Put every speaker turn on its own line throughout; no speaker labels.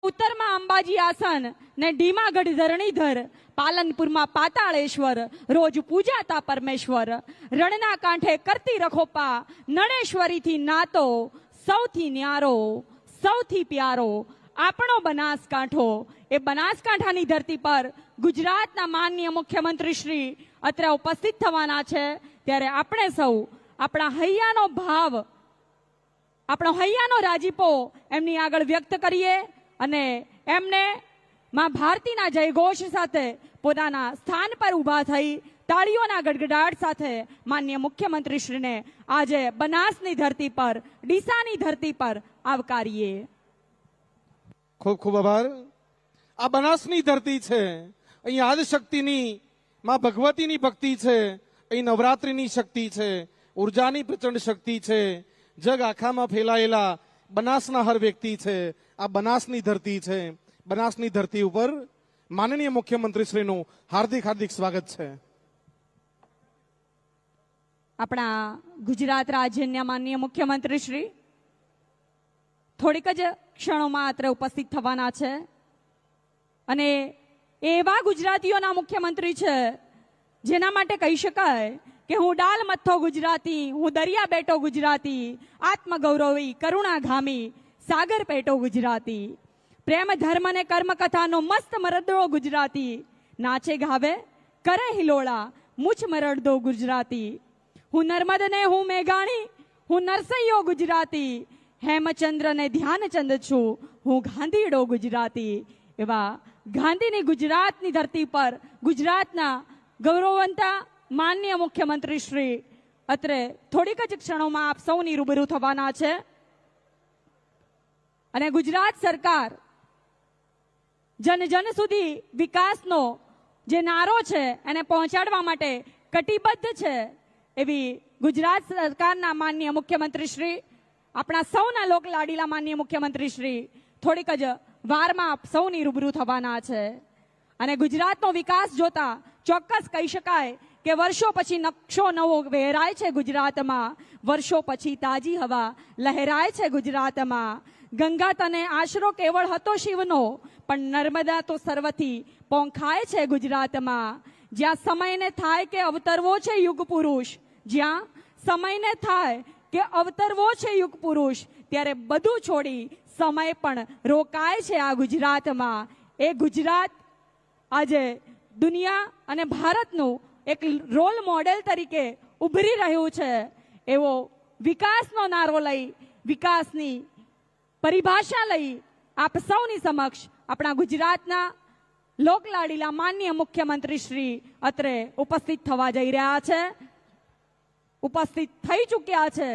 ઉત્તરમાં અંબાજી આસન ને ડીમાગઢ ધરણીધર, પાલનપુરમાં પાતાળેશ્વર, રોજ પૂજાતા પરમેશ્વર, રણના કાંઠે કરતી રખોપા, નણેશ્વરીથી નાતો સૌથી ન્યારો, સૌથી પ્યારો આપણો બનાસકાંઠો। એ બનાસકાંઠાની ધરતી પર ગુજરાતના માનનીય મુખ્યમંત્રી શ્રી અત્રે ઉપસ્થિત થવાના છે, ત્યારે આપણે સૌ આપણા હૈયાનો ભાવ, આપણો હૈયાનો રાજીપો એમની આગળ વ્યક્ત કરીએ અને એમને માં ભારતીના જયઘોષ સાથે પોતાના સ્થાન પર ઊભા થઈ તાળીઓના ગડગડાટ સાથે માનનીય મુખ્યમંત્રી શ્રીને આજે બનાસની ધરતી પર, ડીસાની ધરતી પર આવકારીએ।
ખૂબ ખૂબ આભાર। આ બનાસની ધરતી છે, અહીં આદિશક્તિની માં ભગવતીની ભક્તિ છે, અહીં નવરાત્રિની શક્તિ છે, ઉર્જાની પ્રચંડ શક્તિ છે, જગ આખામાં ફેલાયેલા બનાસના હર વ્યક્તિ છે। આ બનાસની ધરતી છે, બનાસની ધરતી ઉપર માનનીય મુખ્યમંત્રી શ્રીનું હાર્દિક હાર્દિક સ્વાગત છે।
આપણા ગુજરાત રાજ્યના માનનીય મુખ્યમંત્રી શ્રી થોડીક જ ક્ષણોમાં અત્રે ઉપસ્થિત થવાના છે અને એવા ગુજરાતીઓના મુખ્યમંત્રી છે જેના માટે કહી શકાય કે હું ડાલ મથ્થો ગુજરાતી, હું દરિયા બેટો ગુજરાતી, આત્મગૌરવી કરુણાગામી, સાગર પેટો ગુજરાતી, પ્રેમ ધર્મ ને કર્મ કથાનો મસ્ત મરદો ગુજરાતી, નાચે ગાવે કરે હિલોળા મુછ મરડદો ગુજરાતી, હું નર્મદ ને હું મેઘાણી, હું નરસૈયો ગુજરાતી, હેમચંદ્ર ને ધ્યાનચંદ છું, હું ગાંધીડો ગુજરાતી। એવા ગાંધીની ગુજરાતની ધરતી પર ગુજરાતના ગૌરવવંતા માનનીય મુખ્યમંત્રી શ્રી અત્રે થોડીક જ ક્ષણોમાં આપ સૌની રૂબરૂ થવાના છે અને ગુજરાત સરકાર જન જન સુધી વિકાસનો જે નારો છે એને પહોંચાડવા માટે કટિબદ્ધ છે। એવી ગુજરાત સરકારના માનનીય મુખ્યમંત્રી શ્રી, આપણા સૌના લોકલાડીલા માનનીય મુખ્યમંત્રી શ્રી થોડીક જ વારમાં આપ સૌની રૂબરૂ થવાના છે અને ગુજરાતનો વિકાસ જોતા ચોક્કસ કહી શકાય કે વર્ષો પછી નકશો નવો વહેરાય છે ગુજરાતમાં, વર્ષો પછી તાજી હવા લહેરાય છે ગુજરાતમાં। ગંગા તને આશરો કેવળ હતો શિવનો, પણ નર્મદા તો સર્વથી પોંખાય છે ગુજરાતમાં। જ્યાં સમયને થાય કે અવતરવો છે યુગ પુરુષ, જ્યાં સમયને થાય કે અવતરવો છે યુગ પુરુષ, ત્યારે બધું છોડી સમય પણ રોકાય છે આ ગુજરાતમાં। એ ગુજરાત આજે દુનિયા અને ભારતનું એક રોલ મોડેલ તરીકે ઉભરી રહ્યું છે। એવો વિકાસનો નારો લઈ, વિકાસની પરિભાષા લઈ આપ સૌની સમક્ષ આપણા ગુજરાતના લોકલાડીલા માનનીય મુખ્યમંત્રી શ્રી અત્રે ઉપસ્થિત થવા જઈ રહ્યા છે, ઉપસ્થિત થઈ ચૂક્યા છે,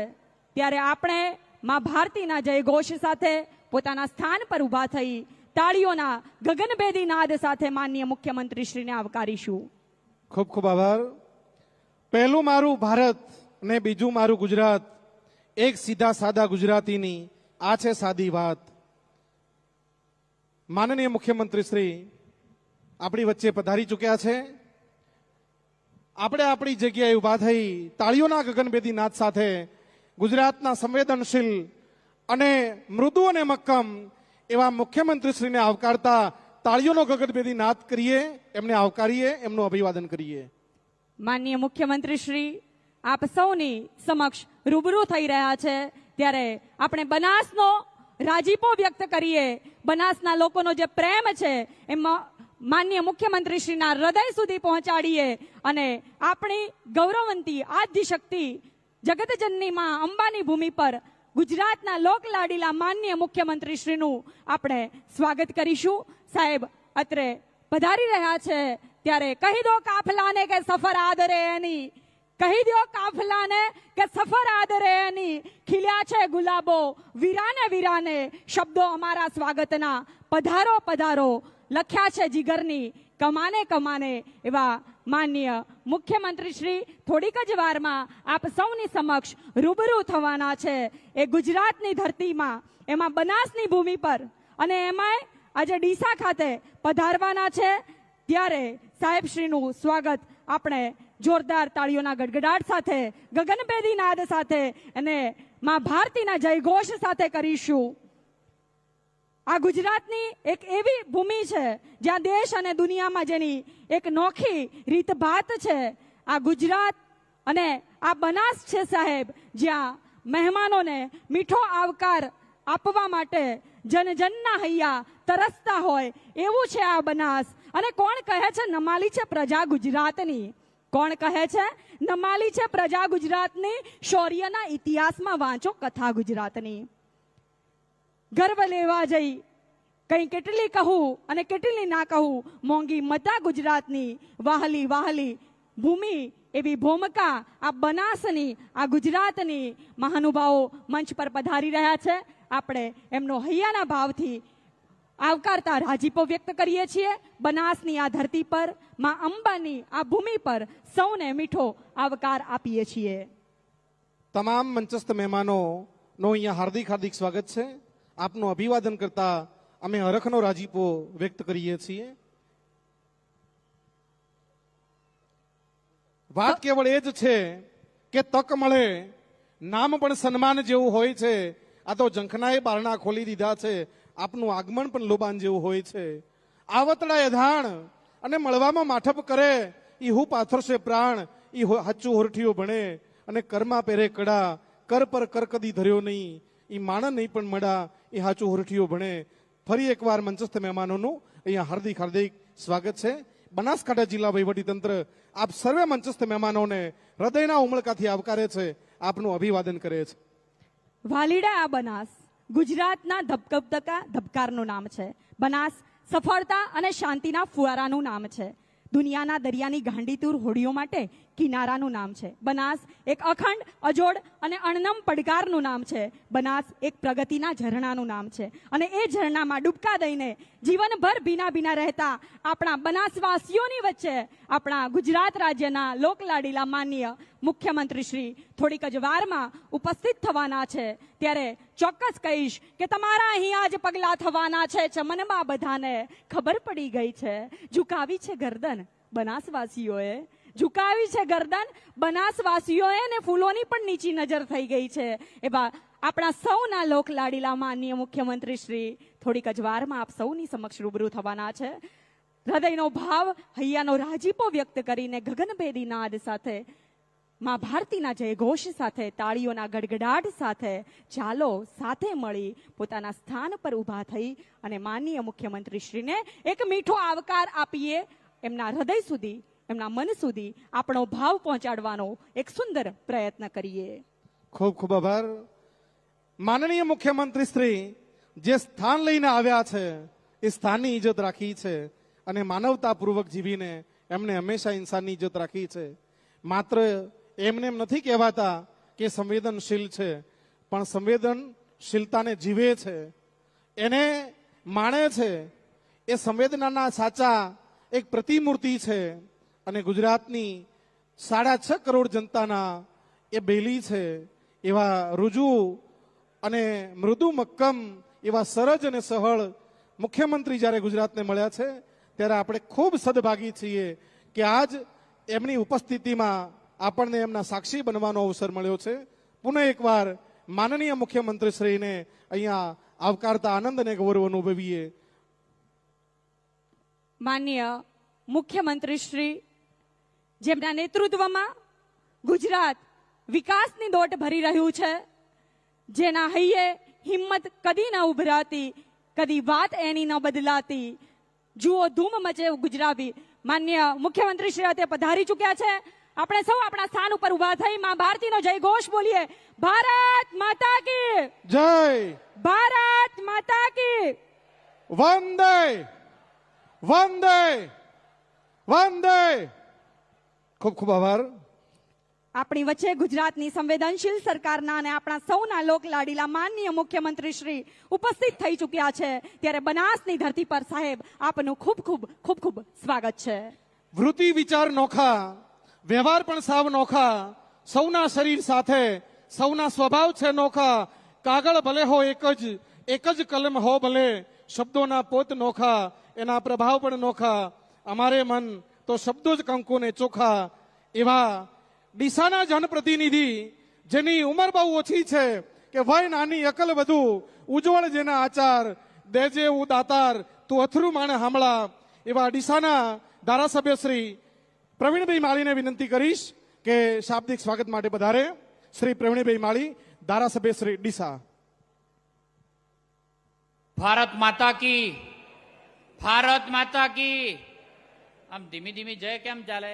ત્યારે આપણે માં ભારતીના જયઘોષ સાથે પોતાના સ્થાન પર ઊભા થઈ તાળીઓના ગગનભેદી નાદ સાથે માનનીય મુખ્યમંત્રી શ્રીને આવકારીશું।
ખૂબ ખૂબ આભાર। પહેલું મારું ભારત ને બીજું મારું ગુજરાત, એક સીધા સાદા ગુજરાતીની આ છે સાદી વાત। માનનીય મુખ્યમંત્રી શ્રી આપણી વચ્ચે પધારી ચૂક્યા છે। આપણે આપણી જગ્યાએ ઊભા થઈ તાળીઓના ગગનભેદી નાદ સાથે ગુજરાતના સંવેદનશીલ અને મૃદુ અને મક્કમ એવા મુખ્યમંત્રી શ્રીને આવકારતા તાળીઓનો ગગનભેદી નાદ કરીએ, એમને આવકારીએ, એમનું અભિવાદન કરીએ।
માનનીય મુખ્યમંત્રી શ્રી આપ સૌની સમક્ષ રૂબરૂ થઈ રહ્યા છે, ત્યારે આપણે બનાસનો રાજીપો વ્યક્ત કરીએ, બનાસના લોકોનો જે પ્રેમ છે એમાં માનનીય મુખ્યમંત્રી શ્રીના હૃદય સુધી પહોંચાડીએ અને આપણી ગૌરવવંતી આદ્ય શક્તિ જગતજનની માં અંબાની ભૂમિ પર ગુજરાતના લોકલાડીલા માનનીય મુખ્યમંત્રી શ્રીનું આપણે સ્વાગત કરીશું। સાહેબ અત્રે પધારી રહ્યા છે, ત્યારે કહી દો કાફલાને કે સફર આદરે એની, કહી દો કાફલાને કે સફર આદરે એની, ખીલ્યા છે ગુલાબો વીરાને વીરાને, શબ્દો અમારા સ્વાગતના પધારો પધારો, લખ્યા છે જીગરની કમાને કમાને। એવા માનનીય મુખ્યમંત્રી શ્રી થોડીક જ વારમાં આપ સૌની સમક્ષ રૂબરૂ થવાના છે એ ગુજરાતની ધરતીમાં, એમાં બનાસની ભૂમિ પર અને એમાંય આજે ડીસા ખાતે પધારવાના છે, ત્યારે સાહેબ શ્રીનું સ્વાગત આપણે જોરદાર તાળીઓના ગડગડાટ સાથે, ગગનભેદી નાદ સાથે અને માં ભારતીના જયઘોષ સાથે કરીશું। આ ગુજરાતની એક એવી ભૂમિ છે જ્યાં દેશ અને દુનિયામાં જેની એક નોખી રીતભાત છે. આ ગુજરાત અને આ બનાસ છે સાહેબ, જ્યાં મહેમાનોને મીઠો આવકાર આપવા માટે જનજનના હૈયા તરસતા હોય એવું છે આ બનાસ. અને કોણ કહે છે નમાલી છે પ્રજા ગુજરાતની? કોણ કહે છે નમાલી છે પ્રજા ગુજરાતની? શૌર્યના ઇતિહાસમાં વાંચો કથા ગુજરાતની. ગર્વ લેવા જઈ કઈ કેટલી કહું અને કેટલી ના કહું, મોંઘી મતા ગુજરાતની વાહલી વાહલી ભૂમિ એવી ભૂમિકા આ બનાસની, આ ગુજરાતની. મહાનુભાવો મંચ પર પધારી રહ્યા છે. આપણે એમનો હૈયાના ભાવથી આવકારતા રાજીપો વ્યક્ત કરીએ છીએ. બનાસની આ ધરતી પર, માં અંબાની આ ભૂમિ પર સૌને મીઠો આવકાર આપીએ છીએ.
તમામ મંચસ્થ મહેમાનોનો અહીંયા હાર્દિક હાર્દિક સ્વાગત છે. આપનું અભિવાદન કરતા અમે હરખનો રાજીપો વ્યક્ત કરીએ છીએ. વાત કેવળ એ જ છે કે તક મળે, નામ પણ સન્માન જેવું હોય છે. આ તો ઝંખનાએ બારણા ખોલી દીધા છે. આપનું આગમન પણ લોબાન જેવું હોય છે. આવતડા એધાણ અને મળવામાં માઠપ કરે, ઈ હું પાથરશે પ્રાણ, ઈ હાચું હોરઠીઓ ભણે. અને કરમાં પહેરે કડા, કર પર કર કદી ધર્યો નહીં, ઈ માણ નહીં પણ મળા, એ હાચું હોરઠીઓ ભણે. ફરી એકવાર મંચસ્થ મહેમાનોનું અહીંયા હાર્દિક હાર્દિક સ્વાગત છે. બનાસકાંઠા જિલ્લા વહીવટીતંત્ર આપ સર્વે મંચસ્થ મહેમાનોને હૃદયના ઉમળકાથી આવકારે છે, આપનું અભિવાદન કરે છે.
વાલીડા આ બનાસ ગુજરાતના ધબકબકા ધબકારનું નામ છે. બનાસ સફળતા અને શાંતિના ફુવારાનું નામ છે. દુનિયાના દરિયાની ગાંડીતુર હોડીઓ માટે કિનારાનું નામ છે. બનાસ એક અખંડ, અજોડ અને અણનમ પડકારનું નામ છે. બનાસ એક પ્રગતિના ઝરણાનું નામ છે. અને એ ઝરણામાં ડૂબકા દઈને જીવનભર ભીના ભીના રહેતા આપણા બનાસવાસીઓની વચ્ચે આપણા ગુજરાત રાજ્યના લોકલાડીલા માનનીય મુખ્યમંત્રી શ્રી થોડીક જ વારમાં ઉપસ્થિત થવાના છે. ત્યારે ચોક્કસ કહીશ કે તમારા અહીંયા જ પગલા થવાના છે. ચમનમાં બધાને ખબર પડી ગઈ છે. ઝુકાવી છે ગરદન બનાસવાસીઓએ, ઝુકાવી છે ગરદન બનાસવાસીઓએ, ને ફૂલોની પણ નીચી નજર થઈ ગઈ છે. એવા આપણા સૌના લોક લાડીલા માનનીય મુખ્યમંત્રી શ્રી થોડીક જ વારમાં આપ સૌની સમક્ષ રૂબરૂ થવાના છે. હૃદયનો ભાવ, હૈયાનો રાજીપો વ્યક્ત કરીને ગગનભેદી નાદ સાથે, માં ભારતીના જયઘોષ સાથે, તાળીઓના ગડગડાટ સાથે ચાલો સાથે મળી પોતાના સ્થાન પર ઊભા થઈ અને માનનીય મુખ્યમંત્રી શ્રીને એક મીઠો આવકાર આપીએ. એમના હૃદય સુધી, એમના મન સુધી આપણો ભાવ પહોંચાડવાનો એક સુંદર પ્રયત્ન કરીએ.
ખૂબ ખૂબ આભાર. માનનીય મુખ્યમંત્રી શ્રી જે સ્થાન લઈને આવ્યા છે એ સ્થાનની ઇજ્જત રાખી છે અને માનવતાપૂર્વક જીવીને એમને હંમેશા ઇન્સાનની ઇજ્જત રાખી છે. માત્ર એમને એમ નથી કહેવાતા કે સંવેદનશીલ છે, પણ સંવેદનશીલતાને જીવે છે, એને માણે છે. એ સંવેદનાના સાચા એક પ્રતિમૂર્તિ છે અને ગુજરાતની 6.5 કરોડ જનતાના એ બેલી છે. એવા રુજુ અને મૃદુ મક્કમ, એવા સરજ અને સહળ મુખ્યમંત્રી જ્યારે ગુજરાતને મળ્યા છે ત્યારે આપણે ખૂબ સદભાગી છીએ કે આજ એમની ઉપસ્થિતિમાં આપણને એમના સાક્ષી બનવાનો અવસર મળ્યો છે. પુનઃ એકવાર માનનીય મુખ્યમંત્રી શ્રીને અહીંયા આવકારતા આનંદ અને ગૌરવ અનુભવીએ.
માનનીય મુખ્યમંત્રી શ્રી જેમના નેતૃત્વમાં ગુજરાત વિકાસની દોટ ભરી રહ્યું છે, જેના હૈયે હિંમત કદી ન ઉભરાતી, કદી વાત એની ન બદલાતી. જુઓ ધૂમ મચે ગુજરાવી. માનનીય મુખ્યમંત્રી શ્રી અત્યારે પધારી ચૂક્યા છે. આપણે સૌ આપણા સ્થાન ઉપર ઉભા થઈ માં ભારતીનો જય ઘોષ બોલીએ. ભારત માતા કી
જય,
ભારત માતા કી
વંદે વંદે વંદે. ખૂબ ખૂબ આભાર.
આપણી વચ્ચે ગુજરાતની સંવેદનશીલ સરકારના અને આપણા સૌના લોક લાડીલા માનનીય મુખ્યમંત્રી શ્રી ઉપસ્થિત થઈ ચૂક્યા છે. ત્યારે બનાસની ધરતી પર સાહેબ આપનું ખૂબ ખૂબ ખૂબ ખૂબ સ્વાગત છે.
વૃત્તિ વિચાર નોખા, વ્યવહાર પણ સાવ નોખા, સૌના શરીર સાથે સૌના સ્વભાવ છે નોખા. કાગળ ભલે હો એક જ કલમ હો ભલે, શબ્દોના પોત નોખા, એના પ્રભાવ પણ નોખા. અમારે મન તો શબ્દો જ કંકુ ને ચોખા. એવા ડીસાના જનપ્રતિનિધિ જેની ઉંમર બહુ ઓછી છે, કે વય નાની અકલ વધુ, ઉજ્જવળ જેના આચાર, દેજે એવું દાતાર તું અથરું માણે હામળા એવા ડીસાના ધારાસભ્ય શ્રી પ્રવીણભાઈ માળીને વિનંતી કરીશ કે શાબ્દિક સ્વાગત માટે પધારે. શ્રી પ્રવીણભાઈ માળી, ધારાસભ્ય શ્રી ડીસા.
ભારત માતા કી, ભારત માતા કી. આમ ધીમી ધીમી જય કેમ ચાલે?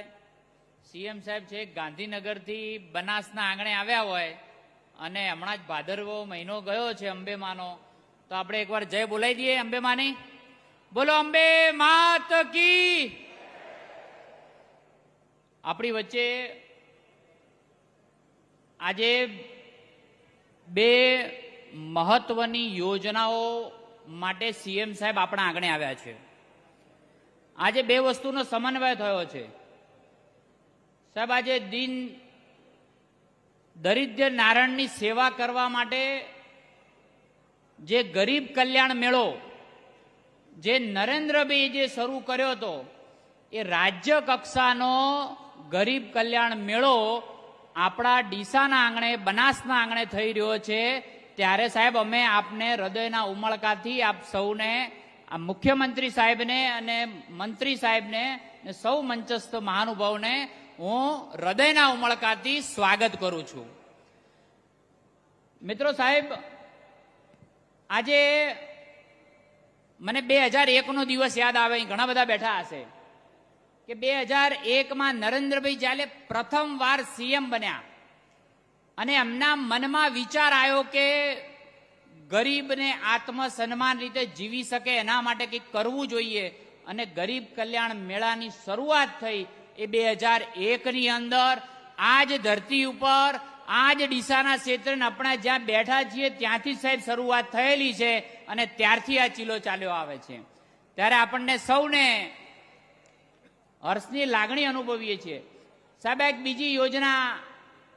સીએમ સાહેબ છે ગાંધીનગરથી બનાસના આંગણે આવ્યા હોય અને હમણાં જ ભાદરવો મહિનો ગયો છે અંબેમાનો, તો આપણે એકવાર જય બોલાવી દઈએ અંબે માની. બોલો અંબે માત કી. આપણી વચ્ચે આજે બે મહત્વની યોજનાઓ માટે સીએમ સાહેબ આપણા આંગણે આવ્યા છે. આજે બે વસ્તુનો સમન્વય થયો છે સાહેબ. આજે દીન દરિદ્ર નારાયણની સેવા કરવા માટે જે ગરીબ કલ્યાણ મેળો જે નરેન્દ્રભાઈ જે શરૂ કર્યો હતો, એ રાજ્ય કક્ષાનો ગરીબ કલ્યાણ મેળો આપણા ડીસાના આંગણે, બનાસના આંગણે થઈ રહ્યો છે. ત્યારે સાહેબ અમે આપને હૃદયના ઉમળકાથી આપ સૌને, આ મુખ્યમંત્રી સાહેબને અને મંત્રી સાહેબને ને સૌ મંચસ્થ મહાનુભાવને હું હૃદયના ઉમળકાથી સ્વાગત કરું છું. મિત્રો સાહેબ, આજે મને 2001નો દિવસ યાદ આવે. ઘણા બધા બેઠા હશે કે 2001માં નરેન્દ્રભાઈ જ્યારે પ્રથમવાર સીએમ બન્યા અને એમના મનમાં વિચાર આવ્યો કે ગરીબને આત્મસન્માન રીતે જીવી શકે એના માટે કંઈક કરવું જોઈએ, અને ગરીબ કલ્યાણ મેળાની શરૂઆત થઈ એ 2001ની અંદર. આ જ ધરતી ઉપર, આ જ ડીસાના ક્ષેત્રે આપણા જ્યાં બેઠા છીએ ત્યાંથી સાહેબ શરૂઆત થયેલી છે અને ત્યારથી આ ચીલો ચાલ્યો આવે છે. ત્યારે આપણને સૌને હર્ષની લાગણી અનુભવીએ છીએ. સાહેબ, એક બીજી યોજના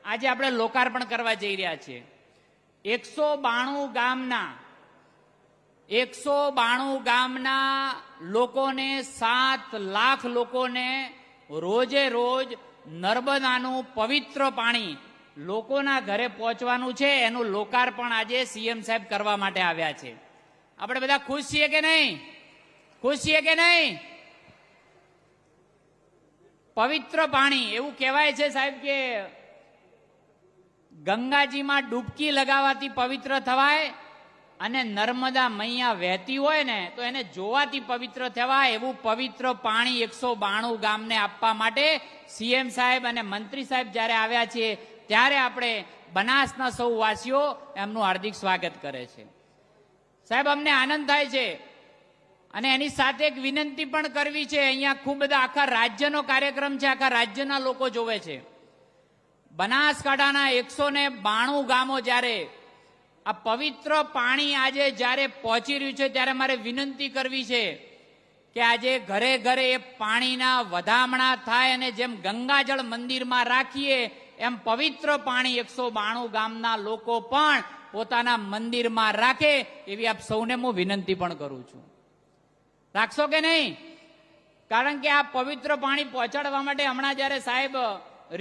આજે આપણે લોકાર્પણ કરવા જઈ રહ્યા છીએ. 192 ગામના લોકોને, 7 લાખ લોકોને રોજે રોજ નર્મદાનું પવિત્ર પાણી લોકોના ઘરે પહોંચવાનું છે. એનું લોકાર્પણ આજે સીએમ સાહેબ કરવા માટે આવ્યા છે. આપણે બધા ખુશ છીએ કે નહીં? ખુશ છીએ કે નહીં? પવિત્ર પાણી, એવું કહેવાય છે સાહેબ કે ગંગાજીમાં ડૂબકી લગાવવાથી પવિત્ર થવાય અને નર્મદા મૈયા વહેતી હોય ને તો એને જોવાથી પવિત્ર થવાય. એવું પવિત્ર પાણી 192 ગામને આપવા માટે સીએમ સાહેબ અને મંત્રી સાહેબ જ્યારે આવ્યા છે ત્યારે આપણે બનાસના સૌ વાસીઓ એમનું હાર્દિક સ્વાગત કરે છે. સાહેબ, અમને આનંદ થાય છે અને એની સાથે એક વિનંતી પણ કરવી છે. અહીંયા ખૂબ બધા આખા રાજ્યનો કાર્યક્રમ છે, આખા રાજ્યના લોકો જોવે છે. બનાસકાંઠાના 192 ગામો જ્યારે આ પવિત્ર પાણી આજે જ્યારે પહોંચી રહ્યું છે ત્યારે મારે વિનંતી કરવી છે કે આજે ઘરે ઘરે એ પાણીના વધામણા થાય અને જેમ ગંગાજળ મંદિરમાં રાખીએ એમ પવિત્ર પાણી 192 ગામના લોકો પણ પોતાના મંદિરમાં રાખે એવી આપ સૌને હું વિનંતી પણ કરું છું. રાખશો કે નહીં? કારણ કે આ પવિત્ર પાણી પહોંચાડવા માટે હમણાં જ્યારે સાહેબ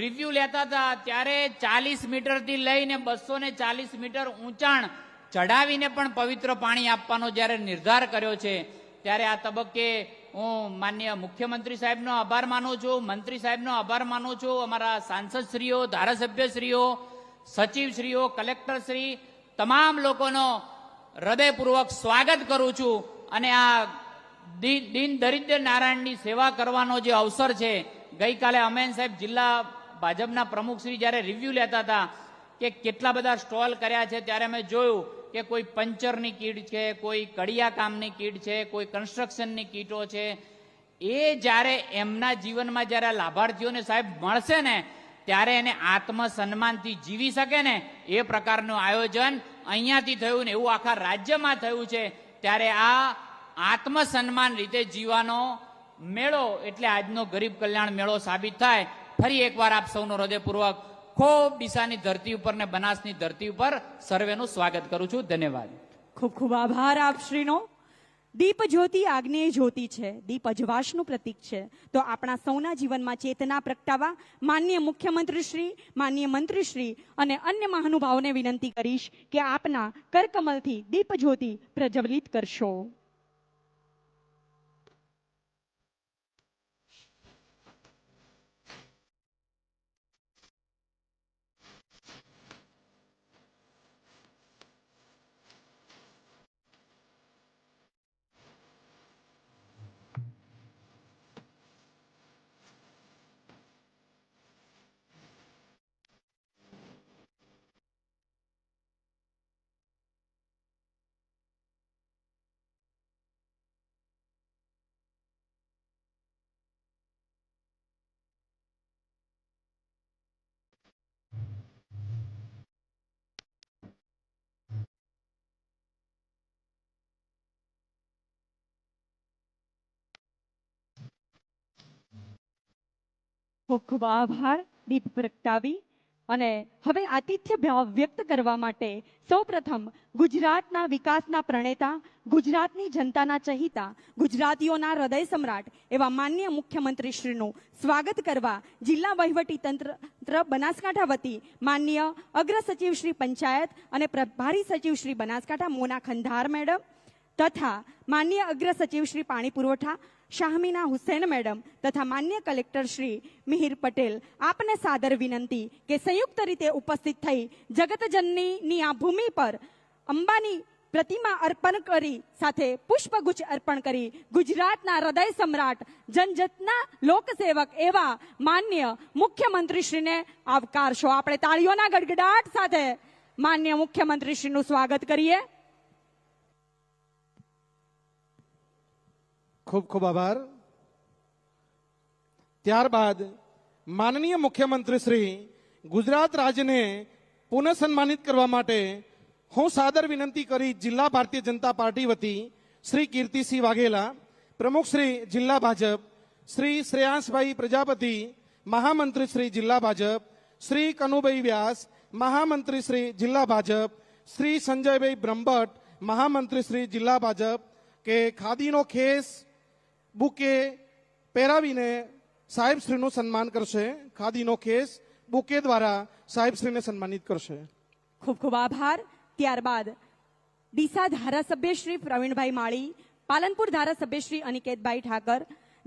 રિવ્યુ લેતા હતા ત્યારે 40 મીટરથી લઈને 240 મીટર ઊંચાણ ચડાવીને પણ પવિત્ર પાણી આપવાનો જ્યારે નિર્ધાર કર્યો છે ત્યારે આ તબક્કે હું માનનીય મુખ્યમંત્રી સાહેબનો આભાર માનું છું, મંત્રી સાહેબનો આભાર માનું છું, અમારા સાંસદશ્રીઓ, ધારાસભ્યશ્રીઓ, સચિવશ્રીઓ, કલેક્ટરશ્રી, તમામ લોકોનો હૃદયપૂર્વક સ્વાગત કરું છું. અને આ દીન દરિદ્ર નારાયણની સેવા કરવાનો જે અવસર છે, ગઈકાલે અમેન સાહેબ જિલ્લા ભાજપના પ્રમુખશ્રી જ્યારે રિવ્યુ લેતા હતા કે કેટલા બધા સ્ટોલ કર્યા છે ત્યારે અમે જોયું કે કોઈ પંચરની કીટ છે, કોઈ કડિયા કામની કીટ છે, કોઈ કન્સ્ટ્રક્શનની કીટો છે. એ જ્યારે એમના જીવનમાં જ્યારે લાભાર્થીઓને સાહેબ મળશે ને ત્યારે એને આત્મસન્માનથી જીવી શકે ને એ પ્રકારનું આયોજન અહીંયાથી થયું ને એવું આખા રાજ્યમાં થયું છે. ત્યારે આ આત્મસન્માન રીતે જીવવાનો મેળો એટલે આજનો ગરીબ કલ્યાણ મેળો સાબિત થાય. ફરી એકવાર આપ સૌનો હૃદયપૂર્વક ખૂબ ડીસાની ધરતી ઉપર ને બનાસની ધરતી ઉપર સર્વેનું સ્વાગત કરું છું. ધન્યવાદ.
ખૂબ ખૂબ આભાર આપ શ્રીનો. દીપ જ્યોતિ આજ્ઞેય જ્યોતિ છે, દીપ અજવાસનું પ્રતીક છે. તો આપણા સૌના જીવનમાં ચેતના પ્રગટાવવા માનનીય મુખ્યમંત્રી શ્રી, માનનીય મંત્રી શ્રી અને અન્ય મહાનુભાવોને વિનંતી કરીશ કે આપના કરકમલથી દીપ જ્યોતિ પ્રજ્વલિત કરશો. ખૂબ ખૂબ આભાર દીપ પ્રગટાવી. અને હવે આતિથ્ય ભાવ વ્યક્ત કરવા માટે સૌપ્રથમ ગુજરાતના વિકાસના પ્રણેતા, ગુજરાતની જનતાના ચહિતા, ગુજરાતીઓના હૃદય સમ્રાટ એવા માનનીય મુખ્યમંત્રી શ્રીનું સ્વાગત કરવા જિલ્લા વહીવટી તંત્ર બનાસકાંઠા વતી માનનીય અગ્ર સચિવ શ્રી પંચાયત અને પ્રભારી સચિવ શ્રી બનાસકાંઠા મોના ખંધાર મેડમ તથા માનનીય અગ્ર સચિવ શ્રી પાણી પુરવઠા શાહમીના હુસૈન મેડમ તથા માન્ય કલેક્ટર શ્રી મિહિર પટેલ આપને સાદર વિનંતી કે સંયુક્ત રીતે ઉપસ્થિત થઈ જગતજનનીની આ ભૂમિ પર અંબાની પ્રતિમા અર્પણ કરી સાથે પુષ્પગુચ્છ અર્પણ કરી ગુજરાતના હૃદય સમ્રાટ, જનજતના લોકસેવક એવા માન્ય મુખ્યમંત્રી શ્રીને આવકારશો. આપણે તાળીઓના ગડગડાટ સાથે માન્ય મુખ્યમંત્રી શ્રીનું સ્વાગત કરીએ.
ખૂબ ખૂબ આભાર. ત્યારબાદ માનનીય મુખ્યમંત્રી શ્રી ગુજરાત રાજ્યને પુનઃ સન્માનિત કરવા માટે હું સાદર વિનંતી કરી જિલ્લા ભારતીય જનતા પાર્ટી વતી શ્રી કીર્તિસિંહ વાઘેલા, પ્રમુખ શ્રી જિલ્લા ભાજપ, શ્રી શ્રેયાંશભાઈ પ્રજાપતિ, મહામંત્રી શ્રી જિલ્લા ભાજપ, શ્રી કનુભાઈ વ્યાસ, મહામંત્રી શ્રી જિલ્લા ભાજપ, શ્રી સંજયભાઈ બ્રહ્મભટ્ટ, મહામંત્રી શ્રી જિલ્લા ભાજપ કે ખાદીનો ખેસ બુકે પહેરાવીને સાહેબશ્રીનું સન્માન કરશે. ખાદીનો ખેસ બુકે દ્વારા સાહેબશ્રીને સન્માનિત કરશે.
ખૂબ ખૂબ આભાર. ત્યારબાદ ડીસા ધારાસભ્ય શ્રી પ્રવીણભાઈ માળી, પાલનપુર ધારાસભ્ય શ્રી અનિકેતભાઈ ઠાકર,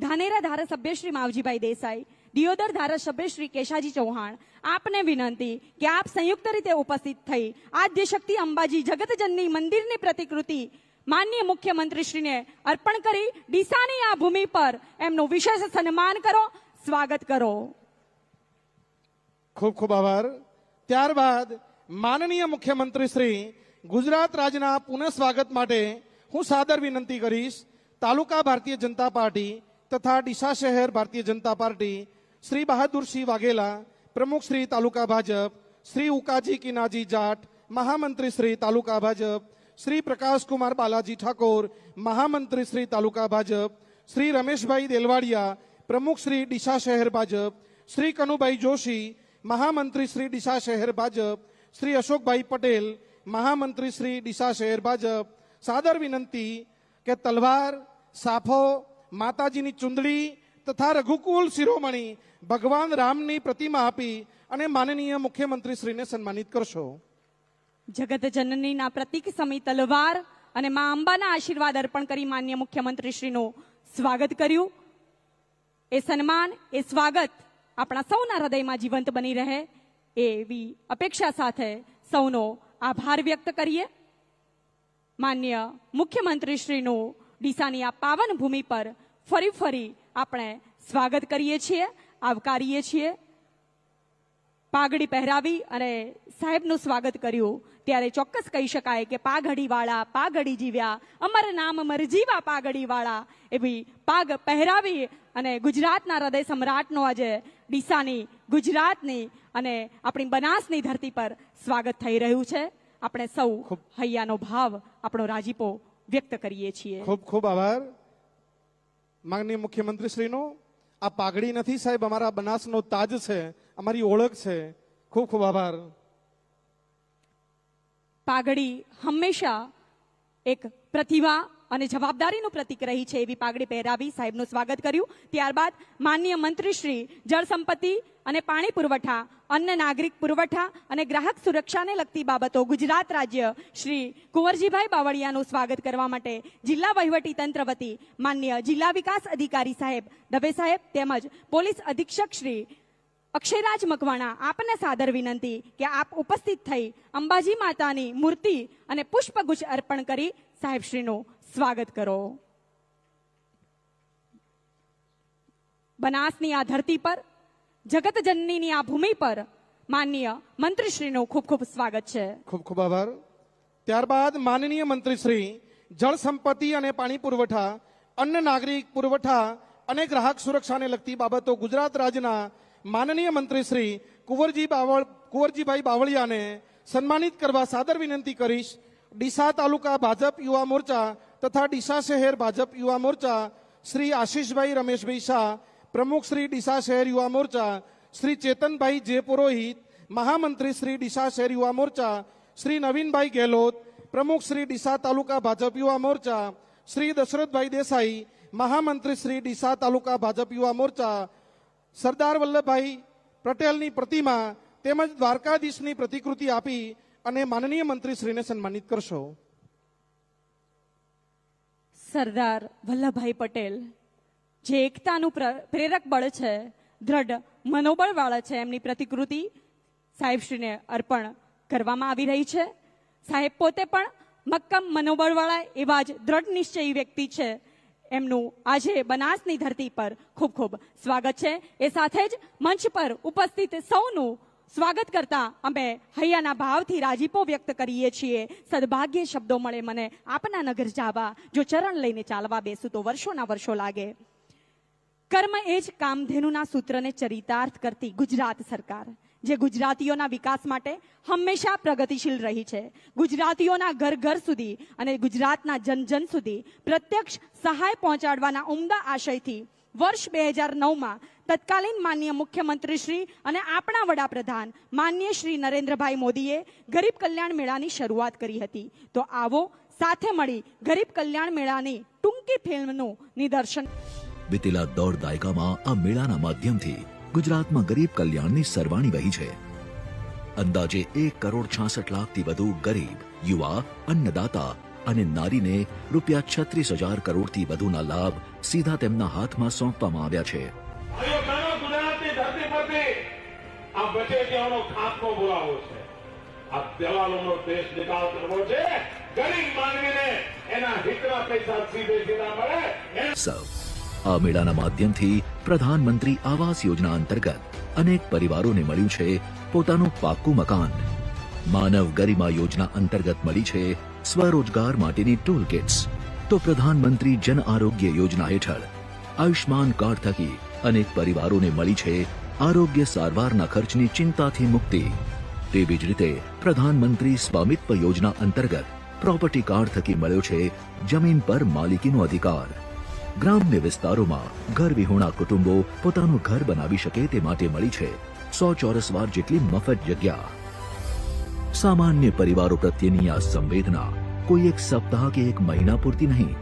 ધાનેરા ધારાસભ્ય શ્રી માવજીભાઈ દેસાઈ, દિયોદર ધારાસભ્ય શ્રી કેશાજી ચૌહાણ, આપને વિનંતી કે આપ સંયુક્ત રીતે ઉપસ્થિત થઈ આદ્ય શક્તિ અંબાજી જગતજનની મંદિરની પ્રતિકૃતિ માનનીય મુખ્યમંત્રી શ્રીને અર્પણ કરી ડીસાની આ ભૂમિ પર એમનું વિશેષ સન્માન કરો, સ્વાગત કરો.
ખૂબ ખૂબ આભાર. ત્યારબાદ માનનીય મુખ્યમંત્રી શ્રી ગુજરાત રાજ્યના પુનઃ સ્વાગત માટે હું સાદર વિનંતી કરીશ તાલુકા ભારતીય જનતા પાર્ટી તથા ડીસા શહેર ભારતીય જનતા પાર્ટી શ્રી બહાદુરસિંહ વાઘેલા, પ્રમુખ શ્રી તાલુકા ભાજપ, શ્રી ઉકાજી કિનાજી જાટ, મહામંત્રી શ્રી તાલુકા ભાજપ, શ્રી પ્રકાશકુમાર બાલાજી ઠાકોર, મહામંત્રી શ્રી તાલુકા ભાજપ, શ્રી રમેશભાઈ દેલવાડિયા, પ્રમુખ શ્રી ડીસા શહેર ભાજપ, શ્રી કનુભાઈ જોશી, મહામંત્રી શ્રી ડીસા શહેર ભાજપ, શ્રી અશોકભાઈ પટેલ, મહામંત્રી શ્રી ડીસા શહેર ભાજપ. સાદર વિનંતી કે તલવાર, સાફો, માતાજીની ચુંદડી તથા રઘુકુલ શિરોમણી ભગવાન રામની પ્રતિમા આપી અને માનનીય મુખ્યમંત્રી શ્રીને સન્માનિત કરશો.
જગત જનનીના પ્રતીક સમી તલવાર અને મા અંબાના આશીર્વાદ અર્પણ કરી માન્ય મુખ્યમંત્રી શ્રીનું સ્વાગત કર્યું. એ સન્માન, એ સ્વાગત આપણા સૌના હૃદયમાં જીવંત બની રહે એવી અપેક્ષા સાથે સૌનો આભાર વ્યક્ત કરીએ. માન્ય મુખ્યમંત્રી શ્રીનું ડીસાની આ પાવન ભૂમિ પર ફરી આપણે સ્વાગત કરીએ છીએ, આવકારીએ છીએ. પાઘડી પહેરાવી અને સાહેબનું સ્વાગત કર્યું ત્યારે ચોક્કસ કહી શકાય કે પાઘડીવાળા પાઘડી જીવ્યા, અમર નામ અમર જીવા પાઘડીવાળા એવી પાગ પહેરાવી અને ગુજરાતના હૃદય સમ્રાટનો આજે ડીસાની, ગુજરાતની અને આપણી બનાસની ધરતી પર સ્વાગત થઈ રહ્યું છે. આપણે સૌ હૈયાનો ભાવ, આપણો રાજીપો વ્યક્ત કરીએ છીએ.
ખૂબ ખૂબ આભાર માનનીય મુખ્યમંત્રી શ્રીનો. આ પાઘડી નથી સાહેબ, અમારા બનાસનો તાજ છે, અમારી ઓળખ છે. ખૂબ ખૂબ આભાર.
પાઘડી હંમેશા એક પ્રતિભા અને જવાબદારીનું પ્રતીક રહી છે એવી પાઘડી પહેરાવી સાહેબનું સ્વાગત કર્યું. ત્યારબાદ માનનીય મંત્રી શ્રી જળ સંપત્તિ અને પાણી પુરવઠા, અન્ન નાગરિક પુરવઠા અને ગ્રાહક સુરક્ષાને લગતી બાબતો ગુજરાત રાજ્ય શ્રી કુંવરજીભાઈ બાવળિયાનું સ્વાગત કરવા માટે જિલ્લા વહીવટી તંત્ર વતી માનનીય જિલ્લા વિકાસ અધિકારી સાહેબ દવે સાહેબ તેમજ પોલીસ અધિક્ષક શ્રી અક્ષયરાજ મકવાણા આપને સાદર વિનંતી કે આપ ઉપસ્થિત થઈ અંબાજી માતાની મૂર્તિ અને પુષ્પગુચ્છ અર્પણ કરી સાહેબશ્રીનું સ્વાગત કરો. બનાસની આ ધરતી પર, જગતજનનીની આ ભૂમિ પર માનનીય મંત્રીશ્રીનું ખૂબ ખૂબ સ્વાગત છે.
ખૂબ ખૂબ આભાર. ત્યારબાદ માનનીય મંત્રી શ્રી જળ સંપત્તિ અને પાણી પુરવઠા, અન્ન નાગરિક પુરવઠા અને ગ્રાહક સુરક્ષાને લગતી બાબતો ગુજરાત રાજ્યના માનનીય મંત્રી શ્રી કુંવરજીભાઈ બાવળિયાને સન્માનિત કરવા સાદર વિનંતી કરીશ. ડીસા તાલુકા ભાજપ યુવા મોરચા તથા ડીસા શહેર ભાજપ યુવા મોરચા શ્રી આશીષભાઈ રમેશભાઈ શાહ, પ્રમુખ શ્રી ડીસા શહેર યુવા મોરચા શ્રી ચેતનભાઈ જે પુરોહિત, મહામંત્રી શ્રી ડીસા શહેર યુવા મોરચા શ્રી નવીનભાઈ ગેહલોત, પ્રમુખ શ્રી ડીસા તાલુકા ભાજપ યુવા મોરચા શ્રી દશરથભાઈ દેસાઈ, મહામંત્રી શ્રી ડીસા તાલુકા ભાજપ યુવા મોરચા સરદાર વલ્લભભાઈ પટેલની પ્રતિમા તેમજ દ્વારકાધીશની પ્રતિકૃતિ આપી અને માનનીય મંત્રીશ્રીને સન્માનિત કરશો.
સરદાર વલ્લભભાઈ પટેલ જે એકતાનું પ્રેરક બળ છે, દ્રઢ મનોબળ વાળા છે, એમની પ્રતિકૃતિ સાહેબશ્રીને અર્પણ કરવામાં આવી રહી છે. સાહેબ પોતે પણ મક્કમ મનોબળ વાળા એવા જ દ્રઢ નિશ્ચયી વ્યક્તિ છે. એમનું આજે બનાસની ધરતી પર ખૂબ ખૂબ સ્વાગત છે. એ સાથે જ મંચ પર ઉપસ્થિત સૌનું સ્વાગત કરતા અમે હૈયાના ભાવથી રાજીપો વ્યક્ત કરીએ છીએ. સદભાગ્ય શબ્દો મળે મને આપના નગર જાવા, જો ચરણ લઈને ચાલવા બેસું તો વર્ષોના વર્ષો લાગે. કર્મ એ જ કામધેનુના સૂત્રને ચરિતાર્થ કરતી ગુજરાત સરકાર, જે ગુજરાતીઓના વિકાસ માટે હંમેશા પ્રગતિશીલ રહી છે. ગુજરાતીઓના ઘર ઘર સુધી અને ગુજરાતના જન જન સુધી પ્રત્યક્ષ સહાય પહોંચાડવાના ઉમદા આશયથી વર્ષ 2009માં તત્કાલીન માનનીય મુખ્યમંત્રી શ્રી અને આપણા વડાપ્રધાન માનનીય શ્રી નરેન્દ્રભાઈ મોદીએ ગરીબ કલ્યાણ મેળાની શરૂઆત કરી હતી. તો આવો સાથે મળી ગરીબ કલ્યાણ મેળાની ટૂંકી ફિલ્મનું નિદર્શન.
વિતેલા દોઢ દાયકામાં આ મેળાના માધ્યમથી ગુજરાતમાં ગરીબ કલ્યાણની સરવાણી વહી છે. અંદાજે 1,66,00,000થી વધુ ગરીબ, યુવા, અન્નદાતા અને નારીને ₹36,000 કરોડથી વધુના લાભ સીધા તેમના હાથમાં સોંપવામાં આવ્યા છે.
ગુજરાતની ધરતી પરથી આ વચેટિયાઓનો ખાત્મો બોલાવવો છે. આ દલાલોનો દેશ નિકાલ કરવો છે. ગરીબ માનવીને એના હિતના પૈસા સીધે સીધા મળે.
સૌ આ મેળાના માધ્યમથી પ્રધાનમંત્રી આવાસ યોજના અંતર્ગત અનેક પરિવારોને મળ્યું છે પોતાનું પાક્કું મકાન. માનવ ગરિમા યોજના અંતર્ગત મળી છે સ્વરોજગાર માટેની ટૂલ કિટ્સ. તો પ્રધાનમંત્રી જન આરોગ્ય યોજના હેઠળ આયુષ્માન કાર્ડ થકી અનેક પરિવારોને મળી છે આરોગ્ય સારવારના ખર્ચની ચિંતાથી મુક્તિ. તેવી જ રીતે પ્રધાનમંત્રી સ્વામિત્વ યોજના અંતર્ગત પ્રોપર્ટી કાર્ડ થકી મળ્યો છે જમીન પર માલિકીનો અધિકાર. ગ્રામ્ય વિસ્તારોમાં ઘર વિહોણા કુટુંબો પોતાનું ઘર બનાવી શકે તે માટે મળી છે 100 ચોરસ વાર જેટલી મફત જગ્યા. સામાન્ય પરિવારો પ્રત્યેની આ સંવેદના કોઈ એક સપ્તાહ કે એક મહિના પૂરતી નહીં,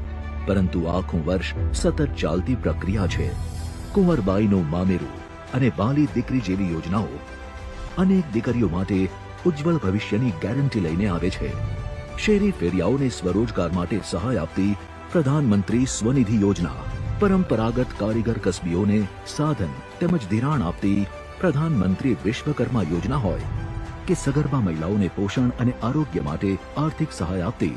પરંતુ આખું વર્ષ સતત ચાલતી પ્રક્રિયા છે. કુંવરબાઈનું મામેરું અને વાલી દીકરી જેવી યોજનાઓ અનેક દીકરીઓ માટે ઉજ્જવળ ભવિષ્યની ગેરંટી લઈને આવે છે. શેરી ફેરિયાઓને સ્વરોજગાર માટે સહાય આપતી પ્રધાનમંત્રી સ્વનિધિ યોજના, પરંપરાગત કારીગર કસબીઓને સાધન તેમજ ધિરાણ આપતી પ્રધાનમંત્રી વિશ્વકર્મા યોજના હોય કે સગર્ભા મહિલાઓને પોષણ અને આરોગ્ય માટે આર્થિક સહાય આપતી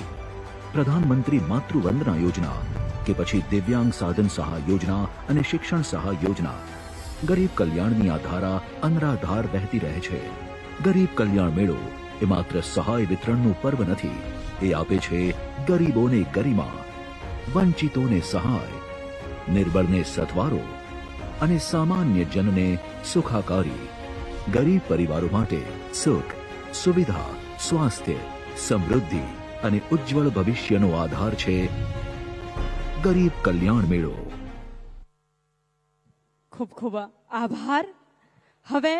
પ્રધાનમંત્રી માતૃવંદના યોજના કે પછી દિવ્યાંગ સાધન સહાય યોજના અને શિક્ષણ સહાય યોજના. ગરીબ કલ્યાણની આ ધારા અનરાધાર વહેતી રહે છે. ગરીબ કલ્યાણ મેળો એ માત્ર સહાય વિતરણનું પર્વ નથી, એ આપે છે ગરીબોને ગરિમા, વંચિતોને સહાય, નિર્બળને સથવારો અને સામાન્ય જનને સુખાકારી. ગરીબ પરિવારો માટે સુખ, સુવિધા, સ્વાસ્થ્ય, સમૃદ્ધિ અને ઉજ્જવળ ભવિષ્યનો આધાર છે ગરીબ કલ્યાણ મેળો.
ખૂબ ખૂબ આભાર. હવે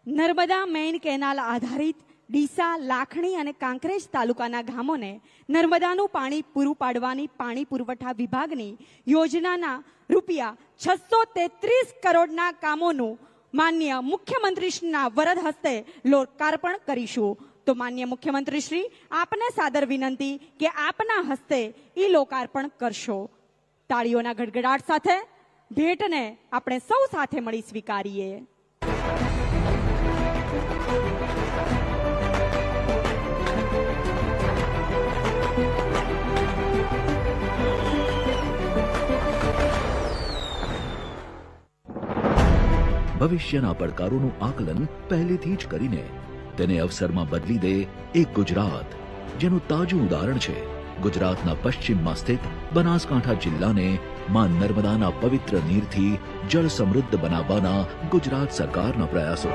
નર્મદા મેઇન કેનાલ આધારિત ડીસા, લાખણી અને કાંકરેજ તાલુકાના ગામોને નર્મદાનું પાણી પૂરું પાડવાની પાણી પુરવઠા વિભાગની યોજનાના રૂપિયા 633 કરોડના કામોનું માન્ય મુખ્યમંત્રીશ્રીના વરદ હસ્તે લોકાર્પણ કરીશું. તો માન્ય મુખ્યમંત્રીશ્રી, આપને સાદર વિનંતી કે આપના હસ્તે એ લોકાર્પણ કરશો. તાળીઓના ગડગડાટ સાથે ભેટને આપણે સૌ સાથે મળી સ્વીકારીએ.
ભવિષ્યના પડકારોનું આકલન પહેલેથી જ કરીને તેને અવસરમાં બદલી દે એક ગુજરાત, જેનું તાજું ઉદાહરણ છે ગુજરાતના પશ્ચિમમાં સ્થિત બનાસકાંઠા જિલ્લાને માં નર્મદાના પવિત્ર નીરથી જળ સમૃદ્ધ બનાવવાના ગુજરાત સરકારના પ્રયાસો.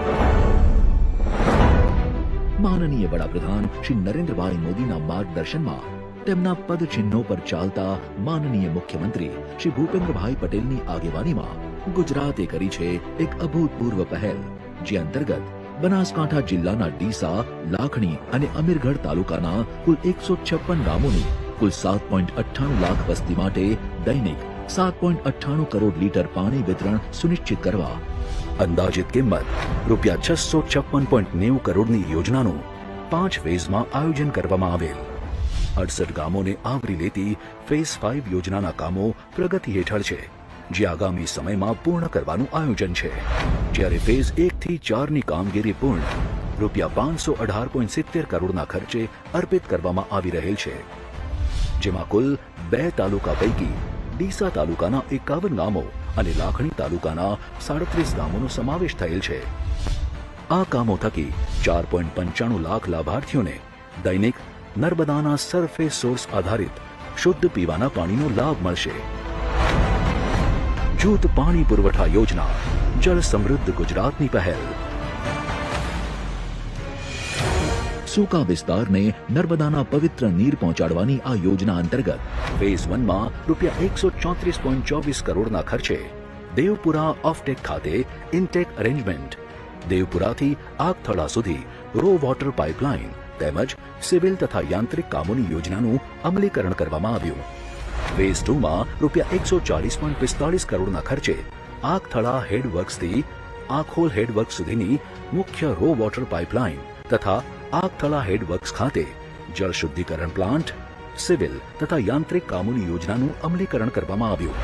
માનનીય વડાપ્રધાન શ્રી નરેન્દ્રભાઈ મોદીના માર્ગદર્શનમાં તેમના પદચિહ્નો પર ચાલતા માનનીય મુખ્યમંત્રી શ્રી ભૂપેન્દ્રભાઈ પટેલની આગેવાનીમાં ગુજરાતે કરી છે એક અભૂતપૂર્વ પહેલ, જે અંતર્ગત બનાસકાંઠા જિલ્લાના ડીસા, લાખણી અને અમીરગઢ તાલુકાના કુલ 156 ગામોની કુલ 7.98 લાખ વસ્તી માટે દૈનિક 7.98 કરોડ લીટર પાણી વિતરણ સુનિશ્ચિત કરવા અંદાજિત કિંમત રૂપિયા 656.90 કરોડની યોજનાનું 5 ફેઝમાં આયોજન કરવામાં આવેલ. 68 ગામોને આવરી લેતી ફેઝ 5 યોજનાના કામો પ્રગતિ હેઠળ છે, જે આગામી સમયમાં પૂર્ણ કરવાનું આયોજન છે. જ્યારે ફેઝ 1 થી 4 ની કામગીરી પૂર્ણ રૂપિયા 518.70 કરોડના ખર્ચે અર્પિત કરવામાં આવી રહેલ છે, જેમાં કુલ 2 તાલુકા પૈકી ડીસા તાલુકાના 51 ગામો અને લાખણી તાલુકાના 37 ગામોનો સમાવેશ થયેલ છે. આ કામો થકી 4.95 લાખ લાભાર્થીઓને દૈનિક નર્મદાના સરફેસ સોર્સ આધારિત શુદ્ધ પીવાના પાણીનો લાભ મળશે. જૂથ પાણી પુરવઠા યોજના, જળ સમૃદ્ધ ગુજરાતની પહેલ. સૂકા વિસ્તારને નર્મદાના પવિત્ર નીર પહોંચાડવાની આ યોજના અંતર્ગત ફેઝ 1 માં રૂપિયા 134.24 કરોડના ખર્ચે દેવપુરા ઓફટેક ખાતે ઇનટેક અરેન્જમેન્ટ, દેવપુરાથી આગથળા સુધી રો વોટર પાઇપલાઇન તેમજ સિવિલ તથા યાંત્રિક કામોની યોજનાનું અમલીકરણ કરવામાં આવ્યું. ફેઝ 2 માં રૂપિયા 140.45 કરોડના ખર્ચે આગથળા હેડવર્ક્સથી આખોલ હેડવર્ક સુધીની મુખ્ય રો વોટર પાઇપલાઇન તથા આગથળા હેડવર્ક્સ ખાતે જળ શુદ્ધિકરણ પ્લાન્ટ, સિવિલ તથા યાંત્રિક કામોની યોજનાનું અમલીકરણ કરવામાં આવ્યું.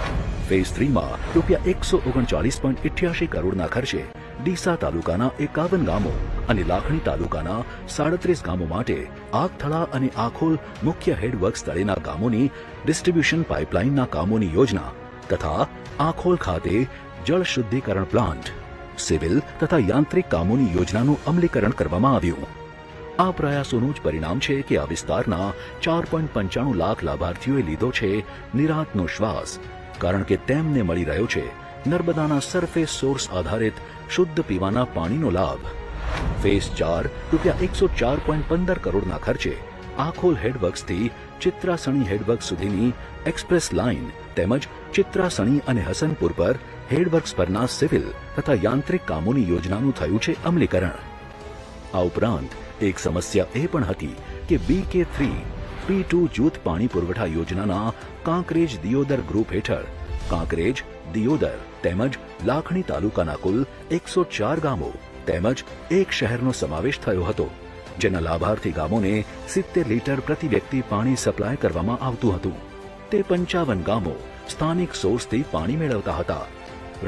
ફેઝ 3 માં રૂપિયા 139.88 કરોડના ખર્ચે ડીસા તાલુકાના 51 ગામો અને લાખણી તાલુકાના 37 ગામો માટે આગથળા અને આખોલ મુખ્ય હેડવર્ક્સ તળેના ગામોની ડિસ્ટ્રીબ્યુશન પાઇપલાઇનના કામોની યોજના તથા આખોલ ખાતે જળ શુદ્ધિકરણ પ્લાન્ટ, સિવિલ તથા યાંત્રિક કામોની યોજનાનું અમલીકરણ કરવામાં આવ્યું. આ પ્રયાસોનું જ પરિણામ છે કે આ વિસ્તારના 4.95 લાખ લાભાર્થીઓએ લીધો છે નિરાંતનો શ્વાસ, કારણ કે તેમને મળી રહ્યો છે નર્મદાના સરફેસ સોર્સ આધારિત શુદ્ધ પીવાના પાણીનો લાભ. ફેઝ 4 રૂપિયા 104.15 કરોડના ખર્ચે આખોલ હેડવર્ક્સથી ચિત્રાસણી હેડવર્ક સુધીની એક્સપ્રેસ લાઇન તેમજ ચિત્રાસણી અને હસનપુર પર હેડવર્ક્સ પરના સિવિલ તથા યાંત્રિક કામોની યોજનાનું થયું છે અમલીકરણ. આ ઉપરાંત એક સમસ્યા એ પણ હતી કે BK3 P2 જૂથ પાણી પુરવઠા યોજનાના કાંકરેજ દિયોદર ગ્રુપ હેઠળ કાંકરેજ, દિયોદર તેમજ લાખણી તાલુકાના કુલ 104 ગામો તેમજ એક શહેરનો સમાવેશ થયો હતો, જેના લાભાર્થી ગામોને 70 લીટર પ્રતિ વ્યક્તિ પાણી સપ્લાય કરવામાં આવતું હતું. તે 55 ગામો સ્થાનિક સોર્સથી પાણી મેળવતા હતા.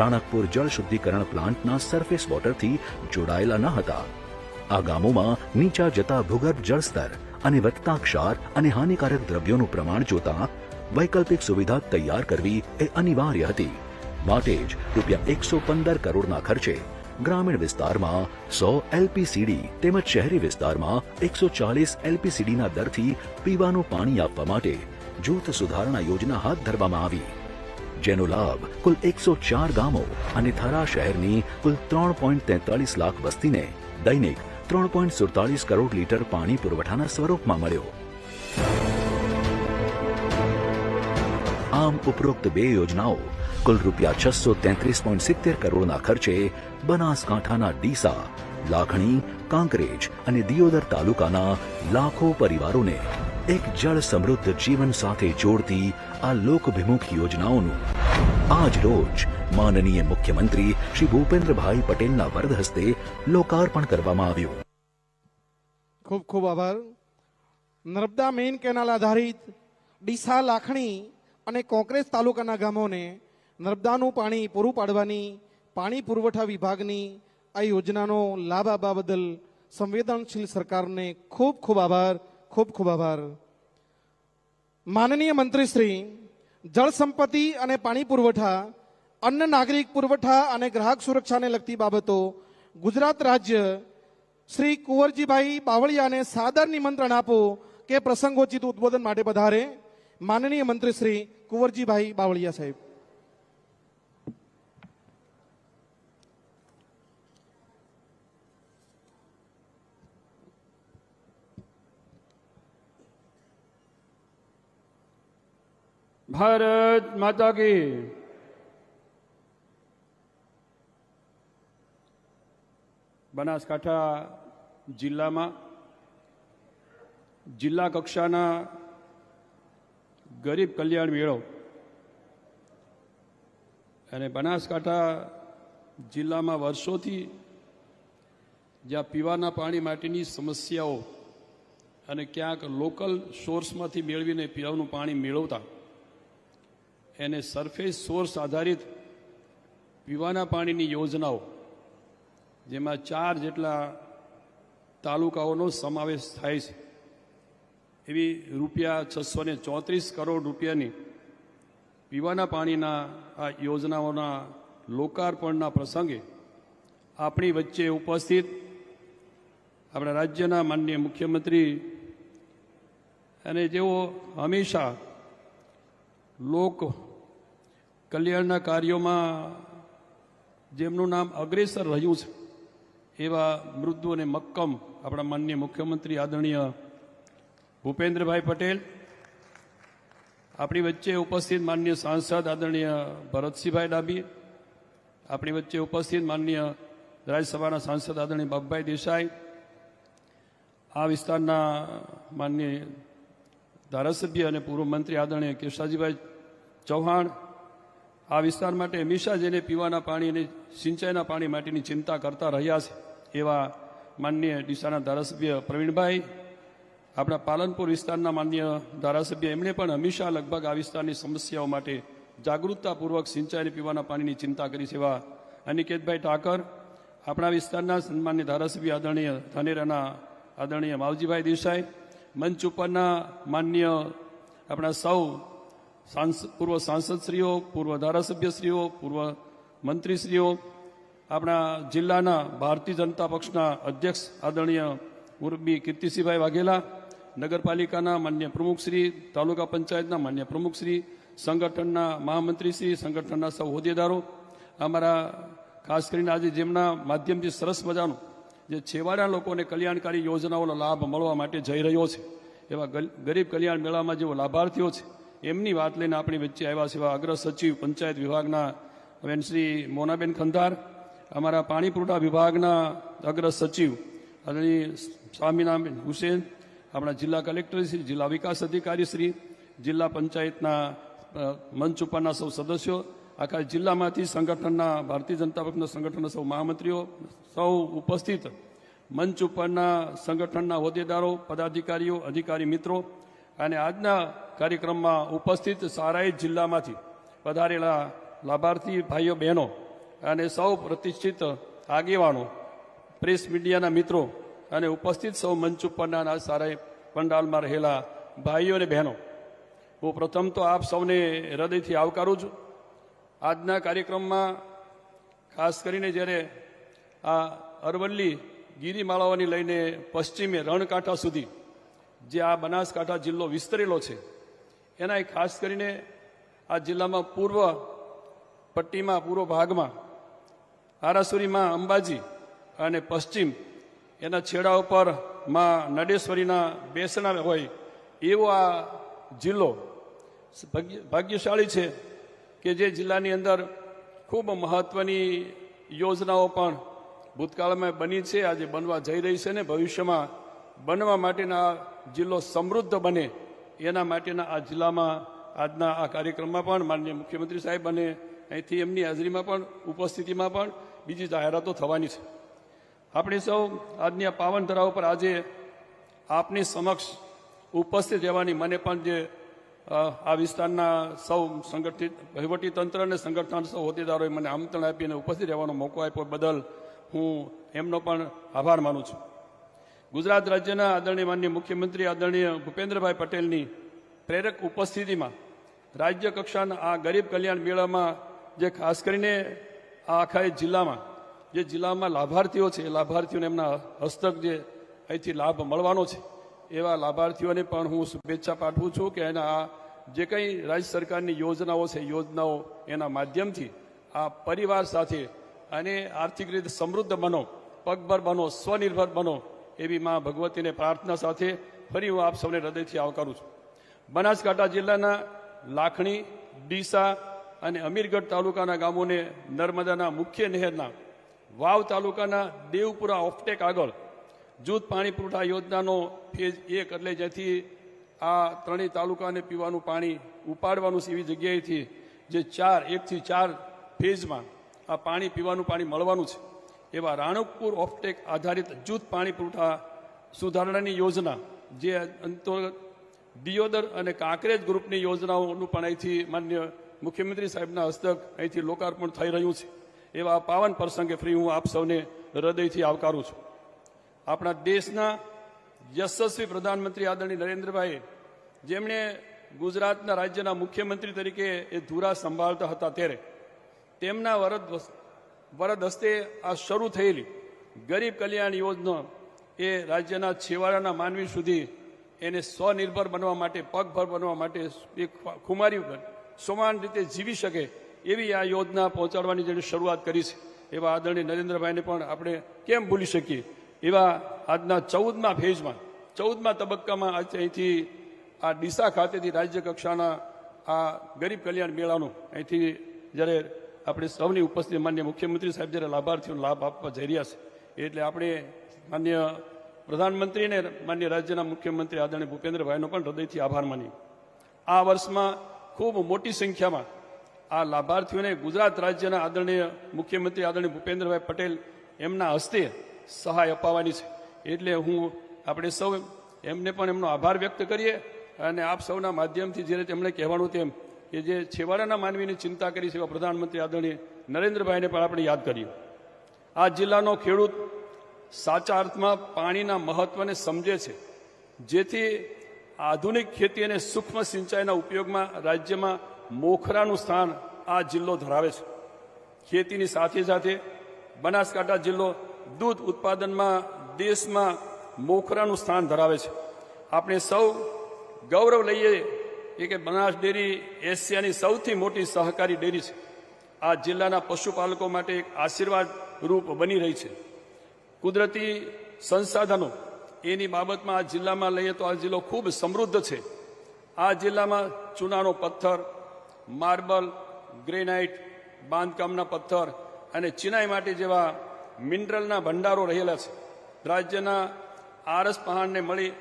રાણકપુર જળ શુદ્ધિકરણ પ્લાન્ટના સરફેસ વોટરથી જોડાયેલા ન હતા. આ ગામોમાં નીચા જતા ભૂગર્ભ જળસ્તર અને વધતા ક્ષાર અને હાનિકારક દ્રવ્યોનું પ્રમાણ જોતા વૈકલ્પિક સુવિધા તૈયાર કરવી એ અનિવાર્ય હતી. માટે જ રૂપિયા 115 કરોડના ખર્ચે ગ્રામીણ વિસ્તારમાં 100 એલપીસીડી તેમજ શહેરી વિસ્તારમાં 140 એલપીસીડીના દરથી પીવાનું પાણી આપવા માટે જૂથ સુધારણા યોજના હાથ ધરવામાં આવી, જેનો લાભ કુલ 104 ગામો અને થરા શહેરની કુલ 3.43 લાખ વસ્તીને દૈનિક 3.47 કરોડ લીટર પાણી પુરવઠાના સ્વરૂપમાં મળ્યો. આમ ઉપરોક્ત 2 યોજનાઓ કુલ રૂપિયા 633.70 કરોડના ખર્ચે બનાસકાંઠાના ડીસા, લાખણી, કાંકરેજ અને દિયોદર તાલુકાના લાખો પરિવારોને એક જળ સમૃદ્ધ જીવન સાથે જોડતી આ લોકભિમુખ યોજનાઓનું આજ રોજ માનનીય મુખ્યમંત્રી શ્રી ભૂપેન્દ્રભાઈ પટેલના વરદ હસ્તે લોકાર્પણ કરવામાં આવ્યું.
ખૂબ ખૂબ આભાર. નર્મદા મેઇન કેનાલ આધારિત ડીસા, લાખણી અને કોંકરેજ તાલુકાના ગામોને નર્મદાનું પાણી પૂરું પાડવાની પાણી પુરવઠા વિભાગની આ યોજનાનો લાભ આપવા બદલ સંવેદનશીલ સરકારને ખૂબ ખૂબ આભાર, ખૂબ ખૂબ આભાર. માનનીય મંત્રી શ્રી જળ સંપત્તિ અને પાણી પુરવઠા, અન્ન નાગરિક પુરવઠા અને ગ્રાહક સુરક્ષાને લગતી બાબતો ગુજરાત રાજ્ય શ્રી કુંવરજીભાઈ બાવળિયાને સાદર નિમંત્રણ આપો કે પ્રસંગોચિત ઉદ્બોધન માટે પધારે. માનનીય મંત્રી શ્રી કુંવરજીભાઈ બાવળિયા સાહેબ.
ભારત માતા કી. બનાસકાંઠા જિલ્લામાં જિલ્લા કક્ષાના ગરીબ કલ્યાણ મેળો અને બનાસકાંઠા જિલ્લામાં વર્ષોથી જ્યાં પીવાના પાણી માટેની સમસ્યાઓ અને ક્યાંક લોકલ સોર્સમાંથી મેળવીને પીવાનું પાણી મેળવતા એને સરફેસ સોર્સ આધારિત પીવાના પાણીની યોજનાઓ, જેમાં 4 જેટલા તાલુકાઓનો સમાવેશ થાય છે, એવી રૂપિયા 634 કરોડ રૂપિયાની પીવાના પાણીના આ યોજનાઓના લોકાર્પણના પ્રસંગે આપણી વચ્ચે ઉપસ્થિત આપણા રાજ્યના માનનીય મુખ્યમંત્રી અને જેઓ હંમેશા લોક કલ્યાણના કાર્યોમાં જેમનું નામ અગ્રેસર રહ્યું છે એવા મૃદુ અને મક્કમ આપણા માનનીય મુખ્યમંત્રી આદરણીય ભૂપેન્દ્રભાઈ પટેલ, આપણી વચ્ચે ઉપસ્થિત માનનીય સાંસદ આદરણીય ભરતસિંહભાઈ ડાભી, આપણી વચ્ચે ઉપસ્થિત માનનીય રાજ્યસભાના સાંસદ આદરણીય બાબુભાઈ દેસાઈ, આ વિસ્તારના માનનીય ધારાસભ્ય અને પૂર્વ મંત્રી આદરણીય કેશાજીભાઈ ચૌહાણ, આ વિસ્તાર માટે હંમેશા જેને પીવાના પાણી અને સિંચાઈના પાણી માટેની ચિંતા કરતા રહ્યા છે એવા માનનીય ડીસાના ધારાસભ્ય પ્રવીણભાઈ, આપણા પાલનપુર વિસ્તારના માનનીય ધારાસભ્ય, એમણે પણ હંમેશા લગભગ આ વિસ્તારની સમસ્યાઓ માટે જાગૃતતાપૂર્વક સિંચાઈ અને પીવાના પાણીની ચિંતા કરી છે એવા અનિકેતભાઈ ઠાકર, આપણા વિસ્તારના સન્માનીય ધારાસભ્ય આદરણીય ધાનેરાના આદરણીય માવજીભાઈ દેસાઈ, મંચ ઉપરના માનનીય આપણા સૌ પૂર્વ સાંસદશ્રીઓ, પૂર્વ ધારાસભ્યશ્રીઓ, પૂર્વ મંત્રીશ્રીઓ, આપણા જિલ્લાના ભારતીય જનતા પક્ષના અધ્યક્ષ આદરણીય મુરબ્બી કીર્તિસિંહભાઈ વાઘેલા, નગરપાલિકાના માન્ય પ્રમુખશ્રી, તાલુકા પંચાયતના માન્ય પ્રમુખશ્રી, સંગઠનના મહામંત્રીશ્રી, સંગઠનના સૌ હોદ્દેદારો, અમારા ખાસ કરીને આજે જેમના માધ્યમથી સરસ મજાનું જે છેવાડા લોકોને કલ્યાણકારી યોજનાઓનો લાભ મળવા માટે જઈ રહ્યો છે એવા ગરીબ કલ્યાણ મેળામાં જેઓ લાભાર્થીઓ છે એમની વાત લઈને આપણી વચ્ચે આવ્યા છે એવા અગ્ર સચિવ પંચાયત વિભાગના બેન શ્રી મોનાબેન ખંધાર, અમારા પાણી પુરવઠા વિભાગના અગ્ર સચિવ આદરણીય સ્વામિનાબેન હુસેન, આપણા જિલ્લા કલેક્ટર શ્રી, જિલ્લા વિકાસ અધિકારી શ્રી, જિલ્લા પંચાયતના મંચ ઉપરના સૌ સદસ્યો, આખા જિલ્લામાંથી સંગઠનના ભારતીય જનતા પક્ષના સંગઠનના સૌ મહામંત્રીઓ, સૌ ઉપસ્થિત મંચ ઉપરના સંગઠનના હોદ્દેદારો, પદાધિકારીઓ, અધિકારી મિત્રો અને આજના કાર્યક્રમમાં ઉપસ્થિત સારાઈ જિલ્લામાંથી પધારેલા લાભાર્થી ભાઈઓ બહેનો અને સૌ પ્રતિષ્ઠિત આગેવાનો, પ્રેસ મીડિયાના મિત્રો અને ઉપસ્થિત સૌ મંચ ઉપરના સારાઈ પંડાલમાં રહેલા ભાઈઓ અને બહેનો, હું પ્રથમ તો આપ સૌને હૃદયથી આવકારું છું. આજના કાર્યક્રમમાં ખાસ કરીને જ્યારે આ અરવલ્લી ગિરિમાળાઓની લઈને પશ્ચિમે રણકાંઠા સુધી જે આ બનાસકાંઠા જિલ્લો વિસ્તરેલો છે એના એક ખાસ કરીને આ જિલ્લામાં પૂર્વ પટ્ટીમાં, પૂર્વ ભાગમાં આરાસુરીમાં અંબાજી અને પશ્ચિમ એના છેડા ઉપર માં નડેશ્વરીના બેસણા હોય એવો આ જિલ્લો ભાગ્યશાળી છે કે જે જિલ્લાની અંદર ખૂબ મહત્વની યોજનાઓ પણ ભૂતકાળમાં બની છે, આજે બનવા જઈ રહી છે ને ભવિષ્યમાં બનવા માટેના આ જિલ્લો સમૃદ્ધ બને એના માટેના આ જિલ્લામાં આજના આ કાર્યક્રમમાં પણ માનનીય મુખ્યમંત્રી સાહેબ અને અહીંથી એમની હાજરીમાં પણ ઉપસ્થિતિમાં પણ બીજી જાહેરાતો થવાની છે. આપણે સૌ આજની આ પાવન ધરા ઉપર આજે આપની સમક્ષ ઉપસ્થિત રહેવાની મને પણ જે આ વિસ્તારના સૌ સંગઠિત વહીવટી તંત્ર અને સંગઠન સૌ હોદ્દેદારોએ મને આમંત્રણ આપીને ઉપસ્થિત રહેવાનો મોકો આપ્યો બદલ હું એમનો પણ આભાર માનું છું. ગુજરાત રાજ્યના આદરણીય માનનીય મુખ્યમંત્રી આદરણીય ભૂપેન્દ્રભાઈ પટેલની પ્રેરક ઉપસ્થિતિમાં રાજ્ય કક્ષાના આ ગરીબ કલ્યાણ મેળામાં જે ખાસ કરીને આ આખા જિલ્લામાં લાભાર્થીઓ છે, લાભાર્થીઓને એમના હસ્તક જે અહીંથી લાભ મળવાનો છે એવા લાભાર્થીઓને પણ હું શુભેચ્છા પાઠવું છું કે એના આ જે કંઈ રાજ્ય સરકારની યોજનાઓ એના માધ્યમથી આ પરિવાર સાથે અને આર્થિક રીતે સમૃદ્ધ બનો, પગભર બનો, સ્વનિર્ભર બનો એવી મા ભગવતીને પ્રાર્થના સાથે ફરી હું આપ સૌને હૃદયથી આવકારું છું. બનાસકાંઠા જિલ્લાના લાખણી, ડીસા અને અમીરગઢ તાલુકાના ગામોને નર્મદાના મુખ્ય નહેરના વાવ તાલુકાના દેવપુરા ઓફટેક આગળ જૂથ પાણી પુરવઠા યોજનાનો ફેઝ 1 એટલે જેથી આ ત્રણેય તાલુકાને પીવાનું પાણી ઉપાડવાનું છે એવી જગ્યાએથી જે 1 થી 4 ફેઝમાં આ પીવાનું પાણી મળવાનું છે એવા રાણકપુર ઓફટેક આધારિત જૂથ પાણી પુરવઠા સુધારણાની યોજના જે અંતર્ગત દિયોદર અને કાંકરેજ ગ્રુપની યોજનાઓનું પણ અહીંથી માન્ય મુખ્યમંત્રી સાહેબના હસ્તક અહીંથી લોકાર્પણ થઈ રહ્યું છે એવા પાવન પ્રસંગે ફરી હું આપ સૌને હૃદયથી આવકારું છું. આપણા દેશના યશસ્વી પ્રધાનમંત્રી આદરણીય નરેન્દ્રભાઈ જેમણે ગુજરાતના રાજ્યના મુખ્યમંત્રી તરીકે એ ધુરા સંભાળતા હતા ત્યારે તેમના વરદ હસ્તે આ શરૂ થયેલી ગરીબ કલ્યાણ યોજના એ રાજ્યના છેવાડાના માનવી સુધી એને સ્વનિર્ભર બનવા માટે, પગભર બનવા માટે, એક ખુમારી સમાન રીતે જીવી શકે એવી આ યોજના પહોંચાડવાની જેને શરૂઆત કરી છે એવા આદરણીય નરેન્દ્રભાઈને પણ આપણે કેમ ભૂલી શકીએ. એવા આજના 14મા તબક્કામાં અહીંથી આ ડીસા ખાતેથી રાજ્ય કક્ષાના આ ગરીબ કલ્યાણ મેળાનું અહીંથી જ્યારે આપણે સૌની ઉપસ્થિતિ માન્ય મુખ્યમંત્રી સાહેબ જ્યારે લાભાર્થીઓને લાભ આપવા જઈ રહ્યા છે એટલે આપણે માન્ય પ્રધાનમંત્રી અને માન્ય રાજ્યના મુખ્યમંત્રી આદરણીય ભૂપેન્દ્રભાઈનો પણ હૃદયથી આભાર માનીએ. આ વર્ષમાં ખૂબ મોટી સંખ્યામાં આ લાભાર્થીઓને ગુજરાત રાજ્યના આદરણીય મુખ્યમંત્રી આદરણીય ભૂપેન્દ્રભાઈ પટેલ એમના હસ્તે સહાય અપાવવાની છે એટલે આપણે સૌ એમને પણ એમનો આભાર વ્યક્ત કરીએ અને આપ સૌના માધ્યમથી જે રીતે એમણે કહેવાનું તેમ કે જે છેવાડાના માનવીની ચિંતા કરી છે એવા પ્રધાનમંત્રી આદરણીય નરેન્દ્રભાઈને પણ આપણે યાદ કરીએ. આ જિલ્લાનો ખેડૂત સાચા અર્થમાં પાણીના મહત્વને સમજે છે જેથી આધુનિક ખેતી અને સૂક્ષ્મ સિંચાઈના ઉપયોગમાં રાજ્યમાં મોખરાનું સ્થાન આ જિલ્લો ધરાવે છે. ખેતીની સાથે સાથે બનાસકાંઠા જિલ્લો દૂધ ઉત્પાદનમાં દેશમાં મોખરાનું સ્થાન ધરાવે છે. આપણે સૌ ગૌરવ લઈએ કે બનાસ ડેરી એશિયાની સૌથી મોટી સહકારી ડેરી છે. આ જિલ્લાના પશુપાલકો માટે એક આશીર્વાદ રૂપ બની રહી છે. કુદરતી સંસાધનો એની બાબતમાં આ જિલ્લામાં લઈએ તો આ જિલ્લો ખૂબ સમૃદ્ધ છે. આ જિલ્લામાં ચૂનાનો પથ્થર, માર્બલ, ગ્રેનાઇટ, બાંધકામના પથ્થર અને ચિનાઈ માટી જેવા મિનરલના ભંડારો રહેલા છે. રાજ્યના આરસ પહાડને મળી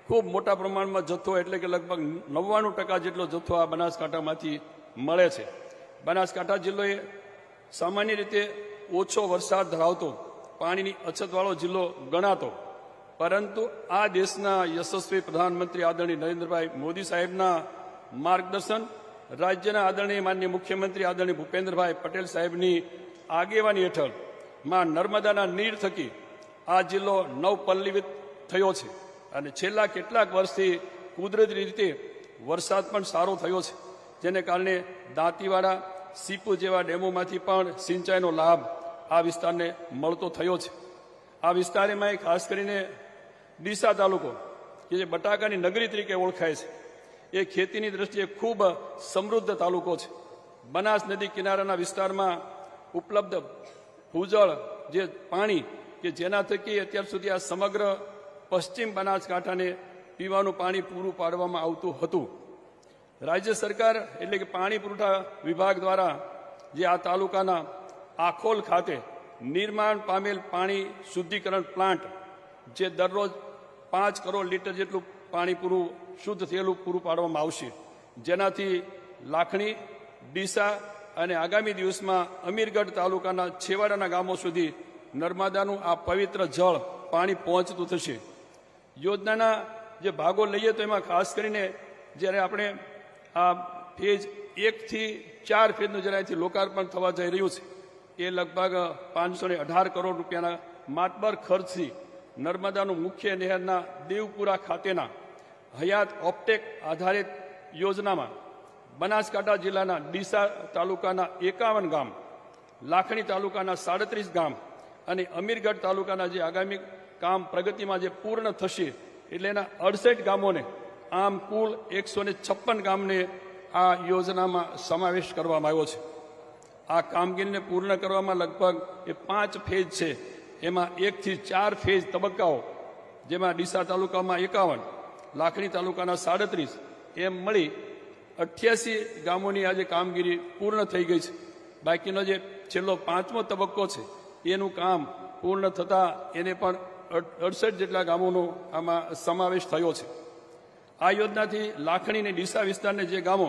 ખૂબ મોટા પ્રમાણમાં જથ્થો એટલે કે લગભગ 99% જેટલો જથ્થો આ બનાસકાંઠામાંથી મળે છે. બનાસકાંઠા જિલ્લો એ સામાન્ય રીતે ઓછો વરસાદ ધરાવતો પાણીની અછતવાળો જિલ્લો ગણાતો, પરંતુ આ દેશના યશસ્વી પ્રધાનમંત્રી આદરણીય નરેન્દ્રભાઈ મોદી સાહેબના માર્ગદર્શન, રાજ્યના આદરણીય માનનીય મુખ્યમંત્રી આદરણીય ભૂપેન્દ્રભાઈ પટેલ સાહેબની આગેવાની હેઠળ માં નર્મદાના નીર થકી આ જિલ્લો નવપલ્લવિત થયો છે અને છેલ્લા કેટલાક વર્ષથી કુદરતી રીતે વરસાદ પણ સારો થયો છે, જેને કારણે દાંતીવાડા, સીપુ જેવા ડેમોમાંથી પણ સિંચાઈનો લાભ આ વિસ્તારને મળતો થયો છે. આ વિસ્તારમાં ખાસ કરીને ડીસા તાલુકો કે જે બટાકાની નગરી તરીકે ઓળખાય છે એ ખેતીની દ્રષ્ટિએ ખૂબ સમૃદ્ધ તાલુકો છે. બનાસ નદી કિનારાના વિસ્તારમાં ઉપલબ્ધ ભૂજળ જે પાણી કે જેના થકી અત્યાર સુધી આ સમગ્ર પશ્ચિમ બનાસકાંઠાને પીવાનું પાણી પૂરું પાડવામાં આવતું હતું. રાજ્ય સરકાર એટલે કે પાણી પુરવઠા વિભાગ દ્વારા જે આ તાલુકાના આખોલ ખાતે નિર્માણ પામેલ પાણી શુદ્ધિકરણ પ્લાન્ટ જે દરરોજ 5 કરોડ લીટર જેટલું પાણી શુદ્ધ થયેલું પૂરું પાડવામાં આવશે, જેનાથી લાખણી, ડીસા અને આગામી દિવસમાં અમીરગઢ તાલુકાના છેવાડાના ગામો સુધી નર્મદાનું આ પવિત્ર જળ પાણી પહોંચતું થશે. યોજનાના જે ભાગો લઈએ તો એમાં ખાસ કરીને જ્યારે આપણે આ ફેઝ 1 થી 4 ફેઝનું જ્યારે અહીંથી લોકાર્પણ થવા જઈ રહ્યું છે, એ લગભગ 518 કરોડ રૂપિયાના માતબર ખર્ચથી નર્મદાનું મુખ્ય નહેરના દેવપુરા ખાતેના હયાત ઓપ્ટેક આધારિત યોજનામાં બનાસકાંઠા જિલ્લાના ડીસા તાલુકાના 51 ગામ, લાખણી તાલુકાના 37 ગામ અને અમીરગઢ તાલુકાના જે આગામી કામ પ્રગતિમાં જે પૂર્ણ થશે એટલે એના 68 ગામોને, આમ કુલ 156 ગામને આ યોજનામાં સમાવેશ કરવામાં આવ્યો છે. આ કામગીરીને પૂર્ણ કરવામાં લગભગ એ 5 ફેઝ છે. એમાં 1 થી 4 ફેઝ તબક્કાઓ, જેમાં ડીસા તાલુકામાં 51, લાખણી તાલુકાના 37, એમ મળી 88 ગામોની આજે કામગીરી પૂર્ણ થઈ ગઈ છે. બાકીનો જે છેલ્લો 5મો તબક્કો છે એનું કામ પૂર્ણ થતાં એને પણ 68 જેટલા ગામોનો આમાં સમાવેશ થયો છે. આ યોજનાથી લાખણી અને ડીસા વિસ્તારના જે ગામો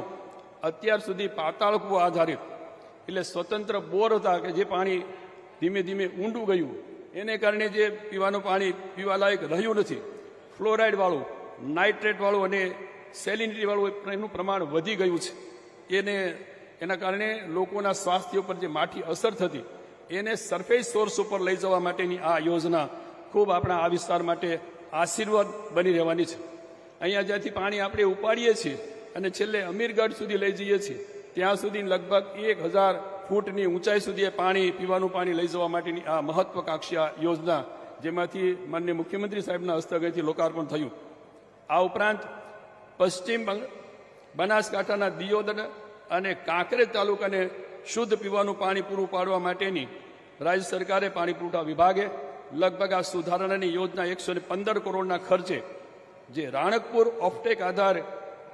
અત્યાર સુધી પાતાળ કૂવા આધારિત એટલે સ્વતંત્ર બોર હતા કે જે પાણી ધીમે ધીમે ઊંડું ગયું, એને કારણે જે પીવાનું પાણી પીવાલાયક રહ્યું નથી, ફ્લોરાઇડવાળું, નાઇટ્રેટવાળું અને સેલિનિટીવાળું એનું પ્રમાણ વધી ગયું છે. એના કારણે લોકોના સ્વાસ્થ્ય ઉપર જે માઠી અસર થતી એને સરફેસ સોર્સ ઉપર લઈ જવા માટેની આ યોજના ખૂબ આપણા આ વિસ્તાર માટે આશીર્વાદ બની રહેવાની છે. અહીંયા જ્યાંથી પાણી આપણે ઉપાડીએ છીએ અને છેલ્લે અમીરગઢ સુધી લઈ જઈએ છીએ, ત્યાં સુધી લગભગ 1000 ફૂટની ઊંચાઈ સુધી પાણી, પીવાનું પાણી લઈ જવા માટેની આ મહત્વકાંક્ષી આ યોજના, જેમાંથી માનનીય મુખ્યમંત્રી સાહેબના હસ્તગેથી લોકાર્પણ થયું. આ ઉપરાંત પશ્ચિમ બનાસકાંઠાના દિયોદર અને કાંકરેજ તાલુકાને શુદ્ધ પીવાનું પાણી પૂરું પાડવા માટેની રાજ્ય સરકારે પાણી પુરવઠા વિભાગે લગભગ આ સુધારણાની યોજના 115 કરોડના ખર્ચે જે રાણકપુર ઓફટેક આધાર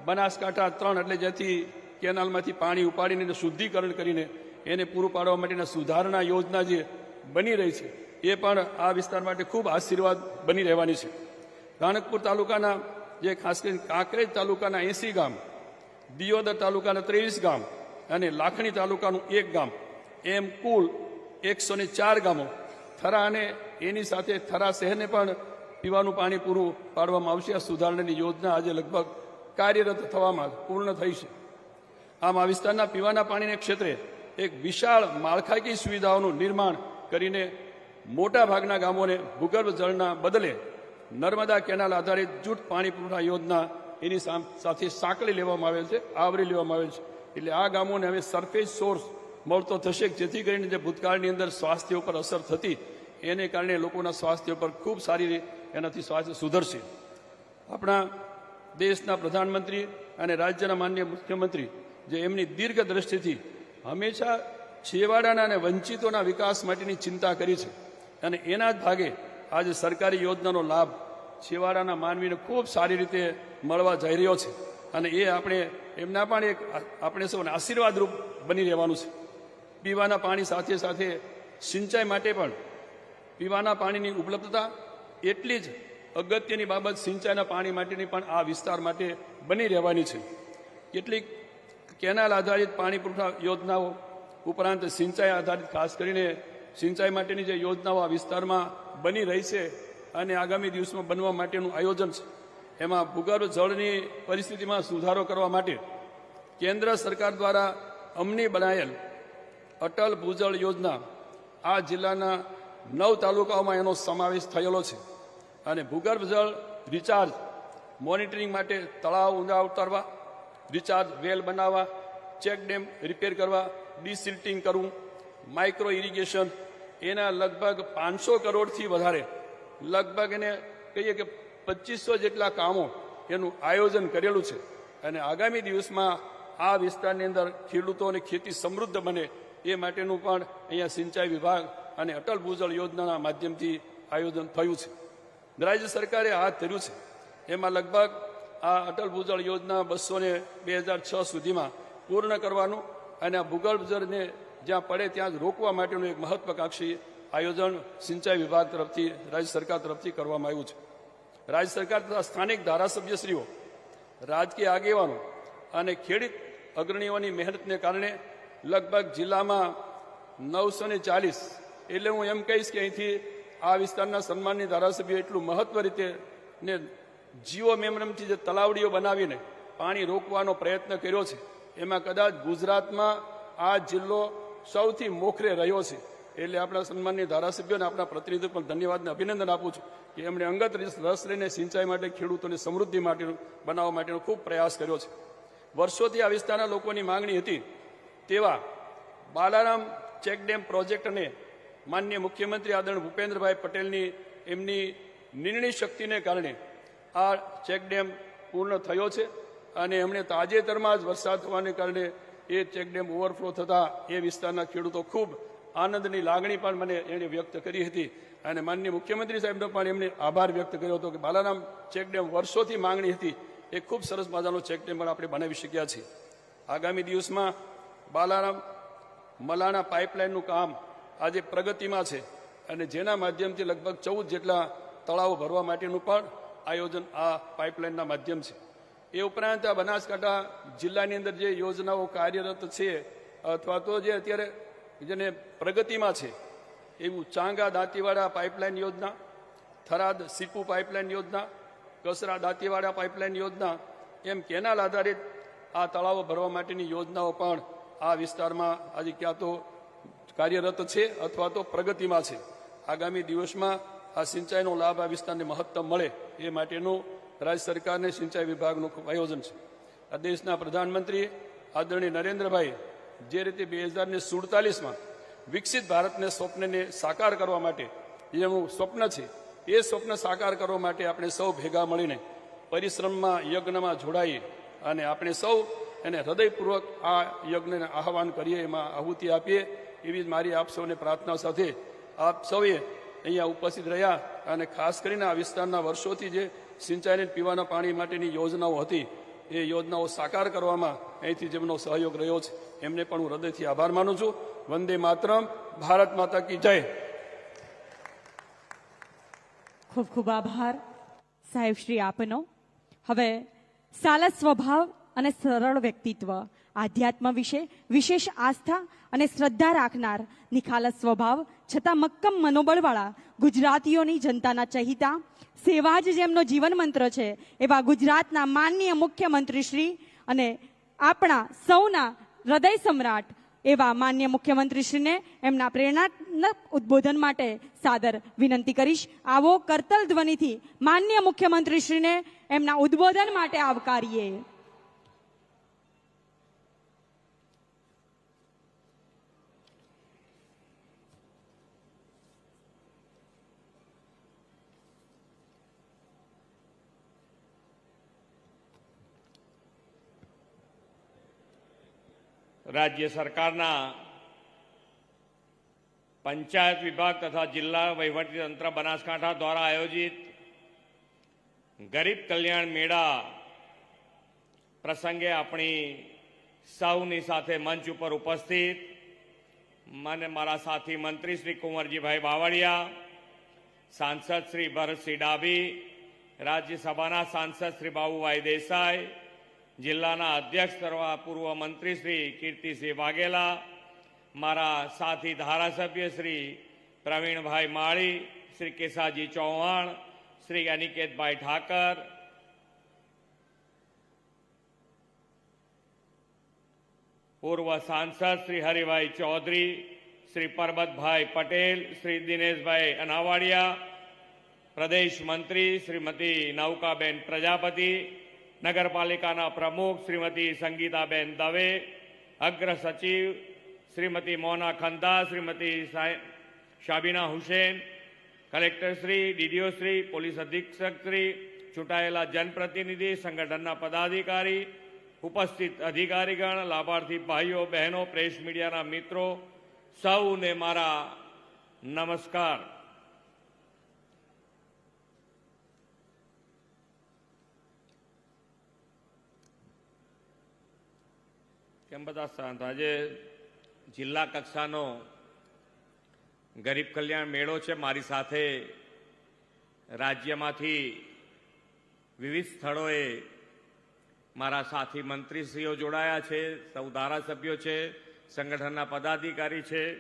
બનાસકાંઠા 3 એટલે જેથી કેનાલમાંથી પાણી ઉપાડીને શુદ્ધિકરણ કરીને એને પૂરું પાડવા માટેના સુધારણા યોજના જે બની રહી છે એ પણ આ વિસ્તાર માટે ખૂબ આશીર્વાદ બની રહેવાની છે. રાણકપુર તાલુકાના જે ખાસ કરીને કાંકરેજ તાલુકાના 80 ગામ, દિયોદર તાલુકાના 23 ગામ અને લાખણી તાલુકાનું 1 ગામ, એમ કુલ 104 ગામો, થરા અને એની સાથે થરા શહેરને પણ પીવાનું પાણી પૂરું પાડવામાં આવશે. આ સુધારણાની યોજના આજે લગભગ કાર્યરત થવામાં પૂર્ણ થઈ છે. આમ આ વિસ્તારના પીવાના પાણીના ક્ષેત્રે એક વિશાળ માળખાકીય સુવિધાઓનું નિર્માણ કરીને મોટા ભાગના ગામોને ભૂગર્ભ જળના બદલે નર્મદા કેનાલ આધારિત જૂથ પાણી પુરવઠા યોજના એની સાથે સાંકળી લેવામાં આવેલ છે, આવરી લેવામાં આવેલ છે. એટલે આ ગામોને હવે સરફેસ સોર્સ મળતો થશે, જેથી કરીને જે ભૂતકાળની અંદર સ્વાસ્થ્ય ઉપર અસર થતી એને કારણે લોકોના સ્વાસ્થ્ય ઉપર ખૂબ સારી એનાથી સ્વાસ્થ્ય સુધરશે. આપણા દેશના પ્રધાનમંત્રી અને રાજ્યના માનનીય મુખ્યમંત્રી જે એમની દીર્ઘ દ્રષ્ટિથી હંમેશા છેવાડાના અને વંચિતોના વિકાસ માટેની ચિંતા કરી છે અને એના જ ભાગે આજે સરકારી યોજનાનો લાભ છેવાડાના માનવીને ખૂબ સારી રીતે મળવા જઈ રહ્યો છે અને એ આપણે એમના પણ એક આપણે સૌને આશીર્વાદરૂપ બની રહેવાનું છે. પીવાના પાણી સાથે સાથે સિંચાઈ માટે પણ પીવાના પાણીની ઉપલબ્ધતા એટલી જ અગત્યની બાબત સિંચાઈના પાણી માટેની પણ આ વિસ્તાર માટે બની રહેવાની છે. કેટલીક કેનાલ આધારિત પાણી પુરવઠા યોજનાઓ ઉપરાંત સિંચાઈ આધારિત ખાસ કરીને સિંચાઈ માટેની જે યોજનાઓ આ વિસ્તારમાં બની રહી છે અને આગામી દિવસમાં બનવા માટેનું આયોજન છે, એમાં ભૂગર્ભ જળની પરિસ્થિતિમાં સુધારો કરવા માટે કેન્દ્ર સરકાર દ્વારા અમલી બનાયેલ અટલ ભૂજળ યોજના આ જિલ્લાના 9 તાલુકાઓમાં એનો સમાવેશ થયેલો છે અને ભૂગર્ભ જળ રિચાર્જ મોનિટરિંગ માટે તળાવ ઊંડા ઉતારવા, રિચાર્જ વેલ બનાવવા, ચેક ડેમ રિપેર કરવા, ડિસિલ્ટિંગ કરવું, માઇક્રો ઇરિગેશન, એના લગભગ 500 કરોડથી વધારે, લગભગ એને કહીએ કે 2500 જેટલા કામો એનું આયોજન કરેલું છે અને આગામી દિવસમાં આ વિસ્તારની અંદર ખેડૂતો અને ખેતી સમૃદ્ધ બને એ માટેનું પણ અહીંયા સિંચાઈ વિભાગ અને અટલ ભૂજળ યોજનાના માધ્યમથી આયોજન થયું છે. રાજ્ય સરકારે હાથ ધર્યું છે. એમાં લગભગ આ અટલ ભૂજળ યોજના 2006 સુધીમાં પૂર્ણ કરવાનું અને આ ભૂગર્ભ જળને જ્યાં પડે ત્યાં જ રોકવા માટેનું એક મહત્વકાંક્ષી આયોજન સિંચાઈ વિભાગ તરફથી રાજ્ય સરકાર તરફથી કરવામાં આવ્યું છે. રાજ્ય સરકાર તથા સ્થાનિક ધારાસભ્યશ્રીઓ, રાજકીય આગેવાનો અને ખેડૂત અગ્રણીઓની મહેનતને કારણે લગભગ જિલ્લામાં 940, એટલે હું એમ કહીશ કે અહીંથી આ વિસ્તારના સન્માનની ધારાસભ્યો એટલું મહત્વ રીતે ને જીઓ મેમરમથી જે તલાવડીઓ બનાવીને પાણી રોકવાનો પ્રયત્ન કર્યો છે, એમાં કદાચ ગુજરાતમાં આ જિલ્લો સૌથી મોખરે રહ્યો છે. એટલે આપણા સન્માનની ધારાસભ્યોને આપણા પ્રતિનિધિઓ પણ ધન્યવાદને અભિનંદન આપું છું કે એમણે અંગત રસ લઈને સિંચાઈ માટે, ખેડૂતોની સમૃદ્ધિ માટેનું બનાવવા માટેનો ખૂબ પ્રયાસ કર્યો છે. વર્ષોથી આ વિસ્તારના લોકોની માંગણી હતી તેવા બાલારામ ચેકડેમ પ્રોજેક્ટને માનનીય મુખ્યમંત્રી આદરણીય ભૂપેન્દ્રભાઈ પટેલની એમની નિર્ણય શક્તિને કારણે આ ચેકડેમ પૂર્ણ થયો છે અને એમણે તાજેતરમાં જ વરસાદ થવાને કારણે એ ચેકડેમ ઓવરફ્લો થતાં એ વિસ્તારના ખેડૂતો ખૂબ આનંદની લાગણી પણ મને એણે વ્યક્ત કરી હતી અને માનનીય મુખ્યમંત્રી સાહેબનો પણ એમને આભાર વ્યક્ત કર્યો હતો કે બાલારામ ચેકડેમ વર્ષોથી માંગણી હતી, એ ખૂબ સરસ મજાનો ચેકડેમ પણ આપણે બનાવી શક્યા છીએ. આગામી દિવસમાં બાલારામ મલાણા પાઇપલાઇનનું કામ આજે પ્રગતિમાં છે અને જેના માધ્યમથી લગભગ 14 જેટલા તળાવો ભરવા માટેનું પણ આયોજન આ પાઇપલાઇનના માધ્યમ છે. એ ઉપરાંત આ બનાસકાંઠા જિલ્લાની અંદર જે યોજનાઓ કાર્યરત છે અથવા તો જે અત્યારે જેને પ્રગતિમાં છે એવું ચાંગા દાંતીવાડા પાઇપલાઇન યોજના, થરાદ સીપુ પાઇપલાઇન યોજના, કસરા દાંતીવાડા પાઇપલાઇન યોજના, એમ કેનાલ આધારિત આ તળાવો ભરવા માટેની યોજનાઓ પણ આ વિસ્તારમાં આજે ક્યાં તો કાર્યરત છે અથવા તો પ્રગતિમાં છે. આગામી દિવસમાં આ સિંચાઈનો લાભ આ વિસ્તારને મહત્તમ મળે એ માટેનું રાજ્ય સરકારને સિંચાઈ વિભાગનું ખૂબ આયોજન છે. આ દેશના પ્રધાનમંત્રી આદરણીય નરેન્દ્રભાઈ જે રીતે 2047માં વિકસિત ભારતને સ્વપ્નને સાકાર કરવા માટે જેનું સ્વપ્ન છે, એ સ્વપ્ન સાકાર કરવા માટે આપણે સૌ ભેગા મળીને પરિશ્રમમાં, યજ્ઞમાં જોડાઈએ અને આપણે સૌ એને હૃદયપૂર્વક આ યજ્ઞને આહવાન કરીએ, એમાં આહુતિ આપીએ, એવી જ મારી આપ સૌને પ્રાર્થના સાથે આપ સૌએ અહીંયા ઉપસ્થિત રહ્યા અને ખાસ કરીને આ વિસ્તારના વર્ષોથી જે સિંચાઈને પીવાના પાણી માટેની યોજનાઓ હતી એ યોજનાઓ સાકાર કરવામાં અહીંથી જેમનો સહયોગ રહ્યો છે એમને પણ હું હૃદયથી આભાર માનું છું. વંદે માતરમ. ભારત માતા કી જય.
ખૂબ ખૂબ આભાર સાહેબ શ્રી આપનો. હવે સાલસ સ્વભાવ અને સરળ વ્યક્તિત્વ, આધ્યાત્મ વિશે વિશેષ આસ્થા અને શ્રદ્ધા રાખનાર, નિખાલસ સ્વભાવ છતાં મક્કમ મનોબળવાળા, ગુજરાતીઓની જનતાના ચહિતા, સેવા જ જેમનો જીવન મંત્ર છે એવા ગુજરાતના માનનીય મુખ્યમંત્રી શ્રી અને આપણા સૌના હૃદય સમ્રાટ એવા માનનીય મુખ્યમંત્રીશ્રીને એમના પ્રેરણાત્મક ઉદ્બોધન માટે સાદર વિનંતી કરીશ. આવો કરતલ ધ્વનિથી માનનીય મુખ્યમંત્રીશ્રીને એમના ઉદ્બોધન માટે આવકારીએ.
રાજ્ય સરકારના પંચાયત વિભાગ તથા જિલ્લા વહીવટીતંત્ર બનાસકાંઠા દ્વારા આયોજિત ગરીબ કલ્યાણ મેળા પ્રસંગે આપણી સૌની સાથે મંચ ઉપર ઉપસ્થિત મને મારા સાથી મંત્રી શ્રી કુંવરજીભાઈ બાવળિયા, સાંસદ શ્રી ભરતસિંહ ડાભી, રાજ્યસભાના સાંસદ શ્રી બાબુભાઈ દેસાઈ, જિલ્લાના અધ્યક્ષ તથા પૂર્વ મંત્રી શ્રી કીર્તિસિંહ વાઘેલા, મારા સાથી ધારાસભ્ય શ્રી પ્રવીણભાઈ માળી, શ્રી કેસાજી ચૌહાણ, શ્રી અનિકેતભાઈ ઠાકર, પૂર્વ સાંસદ શ્રી હરિભાઈ ચૌધરી, શ્રી પરબતભાઈ પટેલ, શ્રી દિનેશભાઈ અનાવાડિયા, પ્રદેશ મંત્રી શ્રીમતી નૌકાબેન પ્રજાપતિ, નગરપાલિકાના પ્રમુખ શ્રીમતી સંગીતાબેન દવે, અગ્ર સચિવ Shrimati Mona Khanda, Shrimati Shabina Husain, collector Shri, DDO Shri, police અધિક્ષક શ્રી, ચૂંટાયેલા જનપ્રતિનિધિ, સંગઠનના પદાધિકારી, ઉપસ્થિત અધિકારીગણ, લાભાર્થી ભાઈઓ બહેનો, પ્રેસ મીડિયાના મિત્રો, સૌને મારા નમસ્કાર. કેમ બધા શાંત? આજે જિલ્લા કક્ષાનો ગરીબ કલ્યાણ મેળો છે. મારી સાથે રાજ્યમાંથી વિવિધ સ્થળોએ મારા સાથી મંત્રીશ્રીઓ જોડાયા છે, સૌ ધારાસભ્યો છે, સંગઠનના પદાધિકારી છે.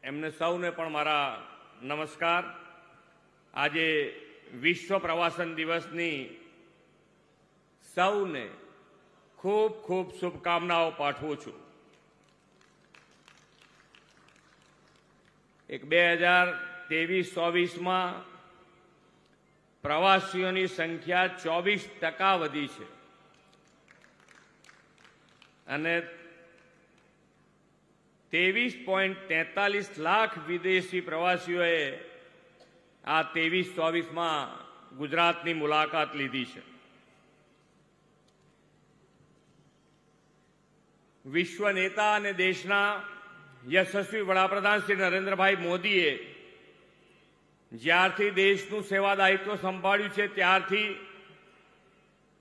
એમને સૌને પણ મારા નમસ્કાર. આજે વિશ્વ પ્રવાસન દિવસની સૌને ખૂબ ખૂબ શુભકામનાઓ પાઠવું છું. એક 2023-24માં પ્રવાસીઓની સંખ્યા 24% વધી છે અને 23.43 લાખ વિદેશી પ્રવાસીઓએ આ 23-24માં ગુજરાતની મુલાકાત લીધી છે. વિશ્વ નેતા અને દેશના યશસ્વી વડાપ્રધાન શ્રી નરેન્દ્રભાઈ મોદીએ જ્યારથી દેશનું સેવા દાયિત્વ સંભાળ્યું છે ત્યારથી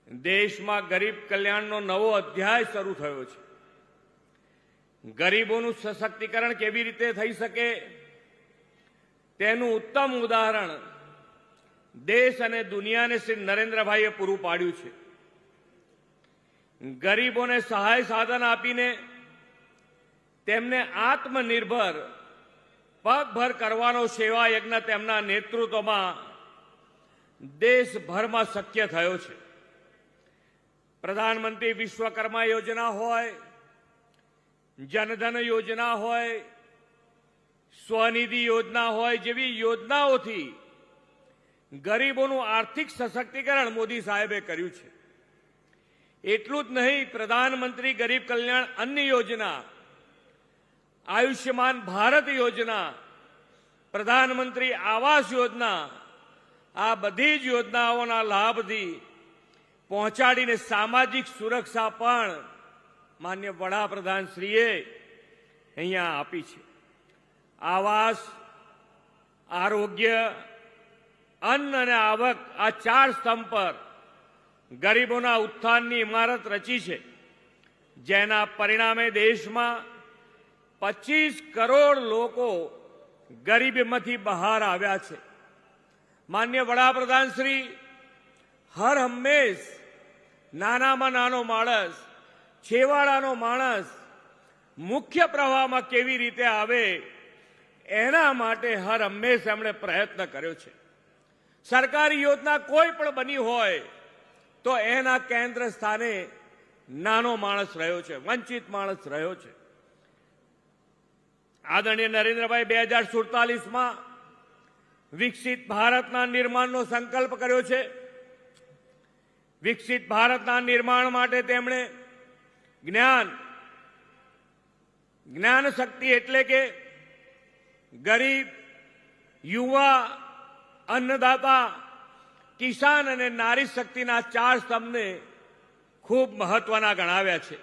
દેશમાં ગરીબ કલ્યાણનો નવો અધ્યાય શરૂ થયો છે. ગરીબોનું સશક્તિકરણ કેવી રીતે થઈ શકે તેનું ઉત્તમ ઉદાહરણ દેશ અને દુનિયાને શ્રી નરેન્દ્રભાઈએ પૂરું પાડ્યું છે. ગરીબોને સહાય સાધન આપીને તેમને આત્મનિર્ભર પગભર કરવાનો સેવા યજ્ઞ તેમના નેતૃત્વમાં દેશભરમાં શક્ય થયો છે. પ્રધાનમંત્રી વિશ્વકર્મા યોજના હોય, જનધન યોજના હોય, સ્વનિધિ યોજના હોય જેવી યોજનાઓથી ગરીબોનું આર્થિક સશક્તિકરણ મોદી સાહેબે કર્યું છે. એટલું જ નહીં, પ્રધાનમંત્રી ગરીબ કલ્યાણ અન્ન યોજના, આયુષ્યમાન ભારત યોજના, પ્રધાનમંત્રી આવાસ યોજના, આ બધી જ યોજનાઓના લાભથી પહોંચાડીને સામાજિક સુરક્ષા પણ માન્ય વડાપ્રધાનશ્રીએ અહીંયા આપી છે. આવાસ, આરોગ્ય, અન્ન અને આવક, આ 4 સ્તંભ પર ગરીબોના ઉત્થાનની ઇમારત રચી છે, જેના પરિણામે દેશમાં 25 કરોડ લોકો ગરીબીમાંથી બહાર આવ્યા છે. માન્ય વડાપ્રધાન શ્રી હર હંમેશ નાનામાં નાનો માણસ, છેવાડાનો માણસ મુખ્ય પ્રવાહમાં કેવી રીતે આવે એના માટે હર હંમેશ એમણે પ્રયત્ન કર્યો છે. સરકારી યોજના કોઈ પણ બની હોય તો એના કેન્દ્ર સ્થાને નાનો માણસ રહ્યો છે, વંચિત માણસ રહ્યો છે. આદરણીય નરેન્દ્રભાઈ 2047માં વિકસિત ભારતના નિર્માણનો સંકલ્પ કર્યો છે. વિકસિત ભારતના નિર્માણ માટે તેમણે જ્ઞાન શક્તિ એટલે કે ગરીબ, યુવા, અન્નદાતા, કિસાન અને નારી શક્તિના 4 સ્તંભને ખૂબ મહત્વના ગણાવ્યા છે.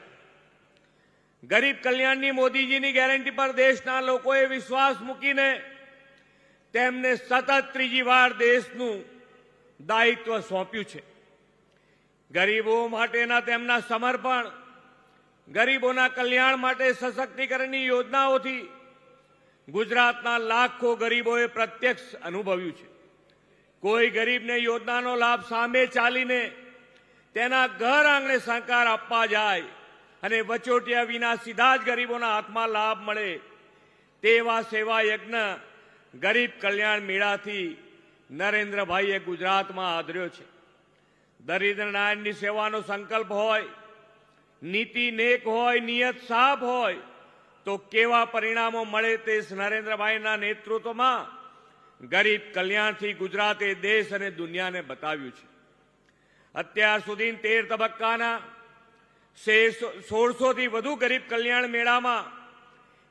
ગરીબ કલ્યાણની મોદીજીની ગેરંટી પર દેશના લોકોએ વિશ્વાસ મૂકીને તેમને સતત ત્રીજી વાર દેશનું દાયિત્વ સોંપ્યું છે. ગરીબો માટેના તેમના સમર્પણ, ગરીબોના કલ્યાણ માટે સશક્તિકરણની યોજનાઓથી ગુજરાતના લાખો ગરીબોએ પ્રત્યક્ષ અનુભવ્યું છે. કોઈ ગરીબને યોજનાનો લાભ સામે ચાલીને તેના ઘર આંગણે સહકાર આપવા જાય અને વચોટિયા વિના સીધા જ ગરીબોના હાથમાં લાભ મળે તેવા સેવા યજ્ઞ ગરીબ કલ્યાણ મેળાથી નરેન્દ્રભાઈએ ગુજરાતમાં આદર્યો છે. દરિદ્ર નારાયણની સેવાનો સંકલ્પ હોય, નીતિ નેક હોય, નિયત સાફ હોય તો કેવા પરિણામો મળે તે નરેન્દ્રભાઈના નેતૃત્વમાં ગરીબ કલ્યાણથી ગુજરાતે દેશ અને દુનિયાને બતાવ્યું છે. અત્યાર સુધી 13 તબક્કાના 1600થી વધુ ગરીબ કલ્યાણ મેળામાં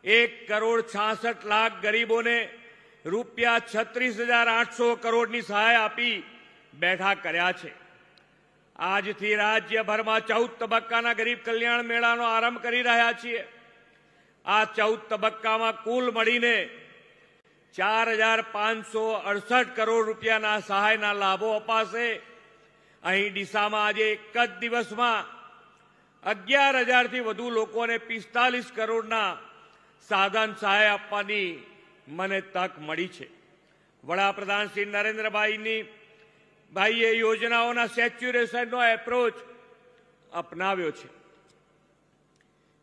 1,66,00,000 ગરીબોને રૂપિયા 36,800 કરોડની સહાય આપી બેઠા કર્યા છે. આજથી રાજ્યભરમાં 14 તબક્કાના ગરીબ કલ્યાણ મેળાનો આરંભ કરી રહ્યા છીએ. આ 14 તબક્કામાં કુલ મળીને 4,568 કરોડ રૂપિયાના સહાયના લાભો અપાશે. અહીં ડીસામાં આજે એક જ દિવસમાં 11,000થી વધુ લોકોને 45 કરોડના સાધન સહાય આપવાની મને તક મળી છે. વડાપ્રધાન શ્રી નરેન્દ્રભાઈએ યોજનાઓના સેચ્યુરેશનનો એપ્રોચ અપનાવ્યો છે.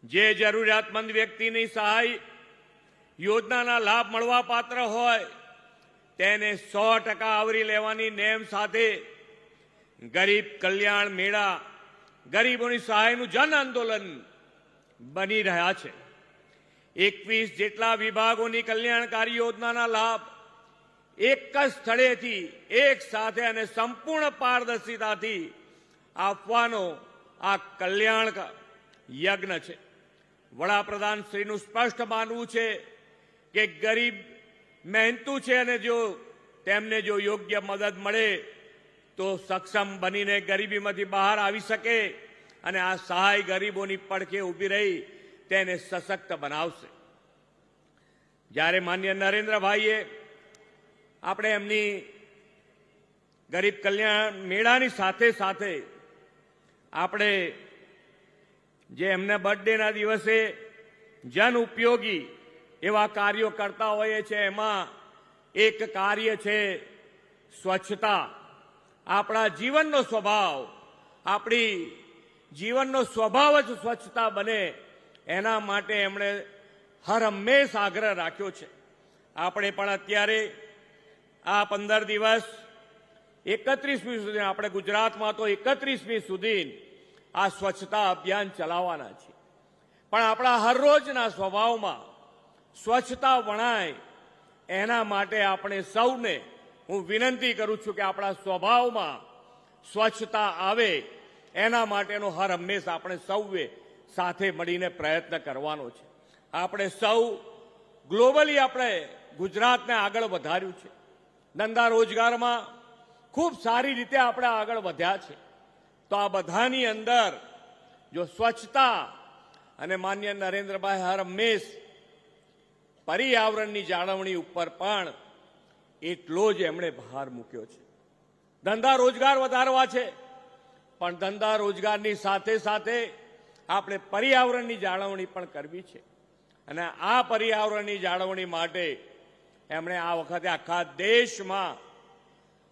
જે જરૂરિયાતમંદ વ્યક્તિની સહાય યોજનાના લાભ મળવા પાત્ર હોય તેને 100% આવરી લેવાની નેમ સાથે ગરીબ કલ્યાણ મેળા ગરીબોની સહાયનું જન આંદોલન બની રહ્યા છે. 21 જેટલા વિભાગોની કલ્યાણકારી યોજનાના લાભ એક જ સ્થળેથી એક સાથે અને સંપૂર્ણ પારદર્શિતાથી આપવાનો આ કલ્યાણ યજ્ઞ છે. વડાપ્રધાન શ્રીનું સ્પષ્ટ માનવું છે કે ગરીબ મહેનતુ છે અને જો તેમને જો યોગ્ય મદદ મળે તો સક્ષમ બનીને ગરીબીમાંથી બહાર આવી શકે અને આ સહાય ગરીબોની પડખે ઊભી રહી તેને સશક્ત બનાવશે. જ્યારે માન્ય નરેન્દ્રભાઈએ આપણે એમની ગરીબ કલ્યાણ મેળાની સાથે સાથે આપણે જે એમના બર્થડેના દિવસે જન ઉપયોગી એવા કાર્યો કરતા હોઈએ છીએ, એમાં એક કાર્ય છે સ્વચ્છતા. આપણા જીવનનો સ્વભાવ, આપણી જીવનનો સ્વભાવ જ સ્વચ્છતા બને એના માટે એમણે હર હંમેશ આગ્રહ રાખ્યો છે. આપણે પણ અત્યારે આ 15 દિવસ 31મી સુધી, આપણે ગુજરાતમાં તો 31મી સુધી આ સ્વચ્છતા અભિયાન ચલાવવાના છે. પણ આપણા હરરોજના સ્વભાવમાં સ્વચ્છતા વણાય એના માટે આપણે સૌને હું વિનંતી કરું છું કે આપણા સ્વભાવમાં સ્વચ્છતા આવે એના માટેનો હર હંમેશ આપણે સૌએ સાથે મળીને પ્રયત્ન કરવાનો છે. આપણે સૌ ગ્લોબલી આપણે ગુજરાતને આગળ વધાર્યું છે. ધંધા રોજગારમાં ખૂબ સારી રીતે આપણે આગળ વધ્યા છે. તો આ બધાની અંદર જો સ્વચ્છતા અને માન્ય નરેન્દ્રભાઈ હર હંમેશ પર્યાવરણની જાળવણી ઉપર પણ એટલો જ એમણે ભાર મૂક્યો છે. ધંધા રોજગાર વધારવા છે, પણ ધંધા રોજગારની સાથે સાથે આપણે પર્યાવરણની જાળવણી પણ કરવી છે. અને આ પર્યાવરણની જાળવણી માટે એમણે આ વખતે આખા દેશમાં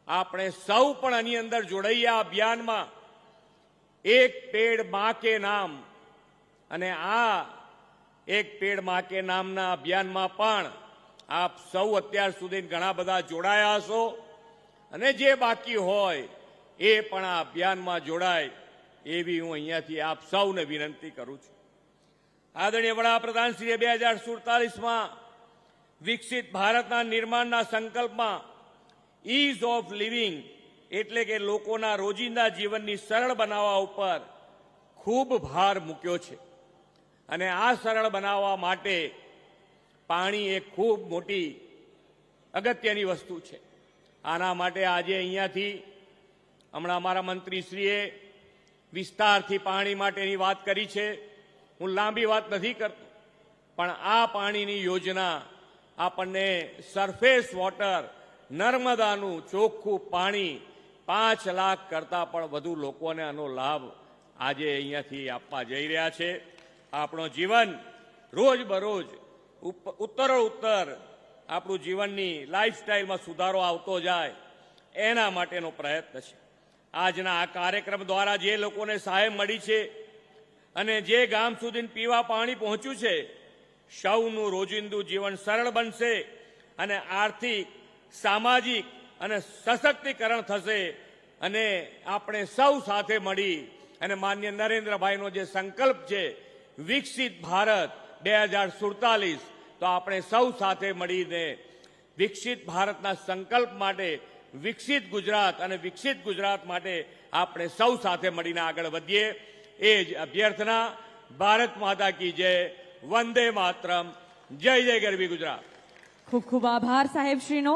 આપણે સૌ પણ આની અંદર જોડાઈએ આ અભિયાનમાં. એક પેડ માં કે નામ, અને આ એક પેડ માં કે નામના અભિયાનમાં પણ આપ સૌ અત્યાર સુધી ઘણા બધા જોડાયા હશો, અને જે બાકી હોય એ પણ આ અભિયાનમાં જોડાય એવી હું અહીંયાથી આપ સૌને વિનંતી કરું છું. આદરણીય વડાપ્રધાન શ્રીએ 2047માં વિકસિત ભારતના નિર્માણના સંકલ્પમાં ઇઝ ઓફ લિવિંગ એટલે કે લોકોના રોજિંદા જીવનની સરળ બનાવવા ઉપર ખૂબ ભાર મૂક્યો છે. અને આ સરળ બનાવવા માટે પાણી એક ખૂબ મોટી અગત્યની વસ્તુ છે. આના માટે આજે અહીંયાથી હમણાં અમારા મંત્રીશ્રીએ વિસ્તારથી પાણી માટેની વાત કરી છે. હું લાંબી વાત નથી કરતો, પણ આ પાણીની યોજના આપણને સરફેસ વોટર, નર્મદાનું ચોખ્ખું પાણી 5 લાખ કરતાં પણ વધુ લોકોને આનો લાભ આજે અહીંયાથી આપવા જઈ રહ્યા છે. આપણું જીવન રોજબરોજ ઉત્તરોત્તર આપણું જીવનની લાઈફસ્ટાઈલમાં સુધારો આવતો જાય એના માટેનો પ્રયત્ન છે. આજના આ કાર્યક્રમ દ્વારા જે લોકોને સહાય મળી છે અને જે ગામ સુધી પીવા પાણી પહોંચ્યું છે, સૌનું રોજિંદુ જીવન સરળ બનશે અને આર્થિક, સામાજિક અને સશક્તિકરણ થશે. અને આપણે સૌ સાથે મળી અને માન્ય નરેન્દ્રભાઈનો જે સંકલ્પ છે વિકસિત ભારત 2047, તો આપણે સૌ સાથે મળીને વિકસિત ભારતના સંકલ્પ માટે વિકસિત ગુજરાત અને વિકસિત ગુજરાત માટે આપણે સૌ સાથે મળીને આગળ વધીએ એ જ અભ્યર્થના. ભારત માતા કી જય. વંદે માતરમ. જય જય ગરવી ગુજરાત.
ખૂબ ખૂબ આભાર સાહેબશ્રીનો.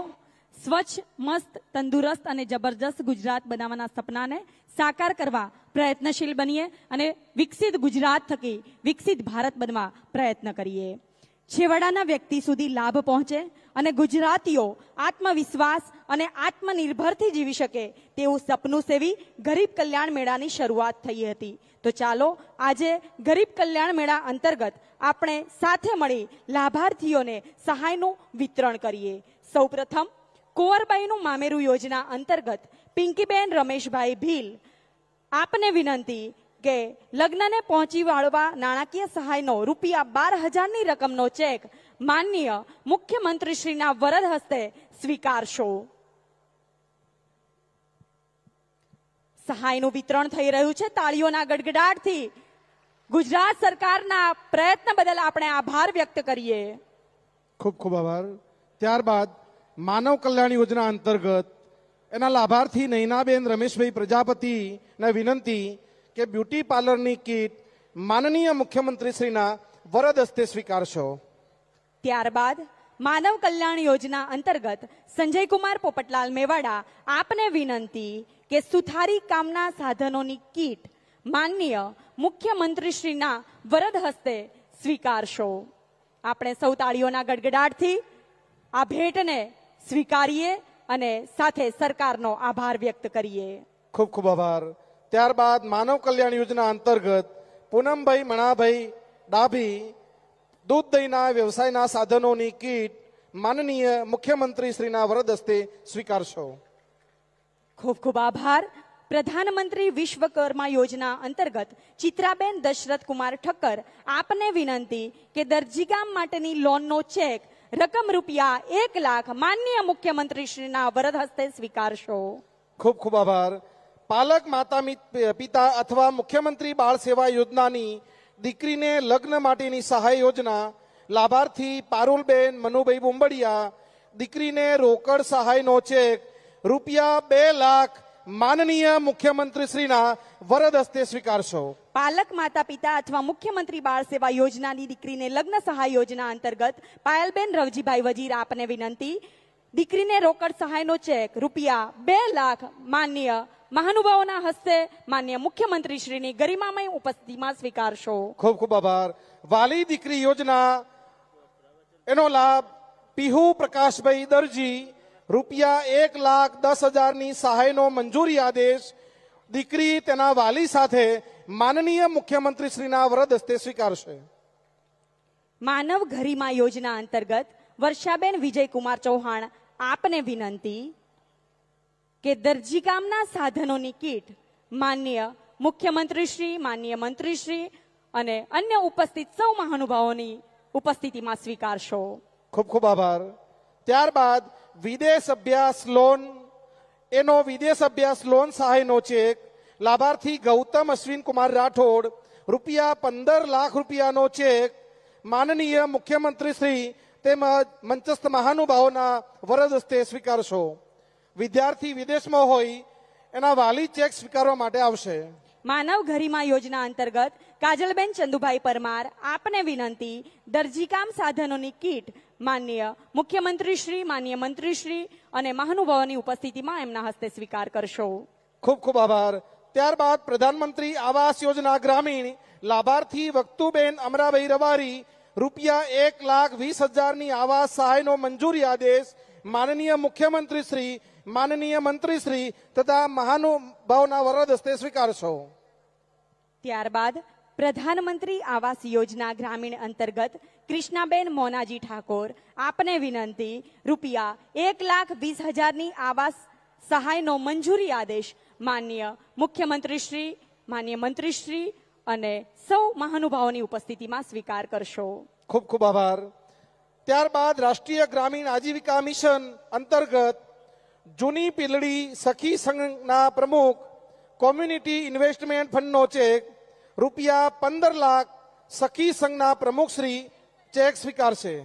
સ્વચ્છ, મસ્ત, તંદુરસ્ત અને જબરજસ્ત ગુજરાત બનાવવાના સપનાને સાકાર કરવા પ્રયત્નશીલ બનીએ અને વિકસિત ગુજરાત થકી વિકસિત ભારત બનવા પ્રયત્ન કરીએ. છેવાડાના વ્યક્તિ સુધી લાભ પહોંચે અને ગુજરાતીઓ આત્મવિશ્વાસ અને આત્મનિર્ભરથી જીવી શકે તેવું સપનું સેવી ગરીબ કલ્યાણ મેળાની શરૂઆત થઈ હતી. તો ચાલો આજે ગરીબ કલ્યાણ મેળા અંતર્ગત આપણે સાથે મળી લાભાર્થીઓને સહાયનું વિતરણ કરીએ. સૌપ્રથમ કુંવરબાઈનું મામેરું યોજના અંતર્ગત પિંકીબેન રમેશભાઈ ભીલ, આપને વિનંતી કે લગ્નને પહોંચી વાળવા નાણાકીય સહાયનો ₹12,000ની રકમનો ચેક માનનીય મુખ્યમંત્રીશ્રીના વરદ હસ્તે સ્વીકારશો. સહાયનું વિતરણ થઈ રહ્યું છે. તાળીઓના ગડગડાટથી ગુજરાત સરકારના પ્રયત્ન બદલ આપણે આભાર વ્યક્ત કરીએ.
ખૂબ ખૂબ આભાર. ત્યારબાદ માનવ કલ્યાણ યોજના અંતર્ગત એના લાભાર્થી નૈનાબેન રમેશભાઈ પ્રજાપતિને વિનંતી કે બ્યુટી પાર્લરની કીટ માનનીય મુખ્યમંત્રીશ્રીના વરદ હસ્તે સ્વીકારશો.
ત્યારબાદ માનવ કલ્યાણ યોજના અંતર્ગત સંજયકુમાર પોપટલાલ મેવાડા, આપને વિનંતી કે સુથારી કામના સાધનોની કીટ માનનીય મુખ્યમંત્રીશ્રીના વરદ હસ્તે સ્વીકારશો. આપણે સૌ તાળીઓના ગડગડાટથી આ ભેટને સ્વીકારીએ અને સાથે સરકારનો આભાર વ્યક્ત કરીએ.
ખૂબ ખૂબ આભાર. ત્યારબાદ માનવ કલ્યાણ યોજના અંતર્ગત પૂનમભાઈ મણાભાઈ ડાભી દૂધ દહીંના વ્યવસાયના સાધનોની કીટ માનનીય મુખ્યમંત્રીશ્રીના વરદ હસ્તે સ્વીકારશો.
ખૂબ ખૂબ આભાર. પ્રધાનમંત્રી વિશ્વકર્મા યોજના અંતર્ગત ચિત્રાબેન દશરથ કુમાર ઠક્કર, આપને વિનંતી કે દરજીકામ માટેની લોનનો ચેક રકમ ₹1,00,000 માનનીય મુખ્યમંત્રીશ્રીના વરદ હસ્તે સ્વીકારશો.
ખૂબ ખૂબ આભાર. પાલક માતા પિતા અથવા મુખ્યમંત્રી બાળ સેવા યોજનાની દીકરીને લગ્ન માટેની સહાય યોજના લાભાર્થી પારુલબેન મનુભાઈ બુંબડિયા, દીકરીને રોકડ સહાયનો ચેક ₹2,00,000 માનનીય મુખ્યમંત્રીશ્રીના વરદ હસ્તે સ્વીકારશો.
પાલક માતા પિતા અથવા મુખ્યમંત્રી બાળ સેવા યોજનાની દીકરીને લગ્ન સહાય યોજના અંતર્ગત પાયલબેન રવજીભાઈ વજીર, આપને વિનંતી દીકરીને રોકડ સહાયનો ચેક ₹2,00,000 માનનીય મહાનુભાવોના હસ્તે માન્ય મુખ્યમંત્રીશ્રીની ગરિમામય ઉપસ્થિતિમાં સ્વીકારશો.
ખૂબ ખૂબ આભાર. વાલી દીકરી યોજના એનો લાભ પીહુ પ્રકાશભાઈ દરજી ₹1,10,000ની સહાયનો મંજૂરી આદેશ દીકરી તેના વાલી સાથે માનનીય મુખ્યમંત્રીશ્રીના વરદ હસ્તે સ્વીકારશે.
માનવ ગરિમા યોજના અંતર્ગત વર્ષાબેન વિજયકુમાર ચૌહાણ, આપને વિનંતી કે દરજીકામના સાધનોની કીટ માનનીય મુખ્યમંત્રીશ્રી, માનનીય મંત્રીશ્રી અને અન્ય ઉપસ્થિત સૌ મહાનુભાવોની ઉપસ્થિતિમાં સ્વીકારશો.
ખૂબ ખૂબ આભાર. ત્યારબાદ વિદેશ અભ્યાસ લોન એનો વિદેશ અભ્યાસ લોન સહાયનો ચેક લાભાર્થી ગૌતમ અશ્વિન કુમાર રાઠોડ ₹15,00,000નો ચેક માનનીય મુખ્યમંત્રીશ્રી તેમજ મંચસ્થ મહાનુભાવોના વરદ હસ્તે સ્વીકારશો. વિદ્યાર્થી વિદેશમાં હોય એના વાલી ચેક સ્વીકારવા માટે આવશે.
માનવ ગરિમા યોજના અંતર્ગત કાજલબેન ચંદુભાઈ પરમાર, આપને વિનંતી દરજીકામ સાધનોની કીટ માનનીય મુખ્યમંત્રીશ્રી, માનનીય મંત્રીશ્રી અને મહાનુભાવોની ઉપસ્થિતિમાં એમના હસ્તે સ્વીકાર કરશો.
ખૂબ ખૂબ આભાર. ત્યારબાદ પ્રધાનમંત્રી આવાસ યોજના ગ્રામીણ લાભાર્થી વક્તુબેન અમરાભાઈ રવારી ₹1,20,000ની આવાસ સહાયનો મંજૂરી આદેશ માનનીય મુખ્યમંત્રીશ્રી, માનનીય મંત્રીશ્રી તથા મહાનુભાવના વરદ હસ્તે સ્વીકારશો.
ત્યારબાદ પ્રધાનમંત્રી આવાસ યોજના ગ્રામીણ અંતર્ગત કૃષ્ણાબેન મોનાજી ઠાકોર, આપને વિનંતી ₹1,20,000ની આવાસ સહાયનો મંજૂરી આદેશ માનનીય મુખ્યમંત્રીશ્રી, માનનીય મંત્રીશ્રી અને સૌ મહાનુભાવોની ઉપસ્થિતિમાં સ્વીકાર કરશો.
ખૂબ ખૂબ આભાર. ત્યારબાદ રાષ્ટ્રીય ગ્રામીણ આજીવિકા મિશન અંતર્ગત જૂની પીલડી સખી સંઘના પ્રમુખ કોમ્યુનિટી ઇન્વેસ્ટમેન્ટ ફંડનો ચેક ₹15,00,000 સખી સંઘના પ્રમુખશ્રી ચેક સ્વીકારશે.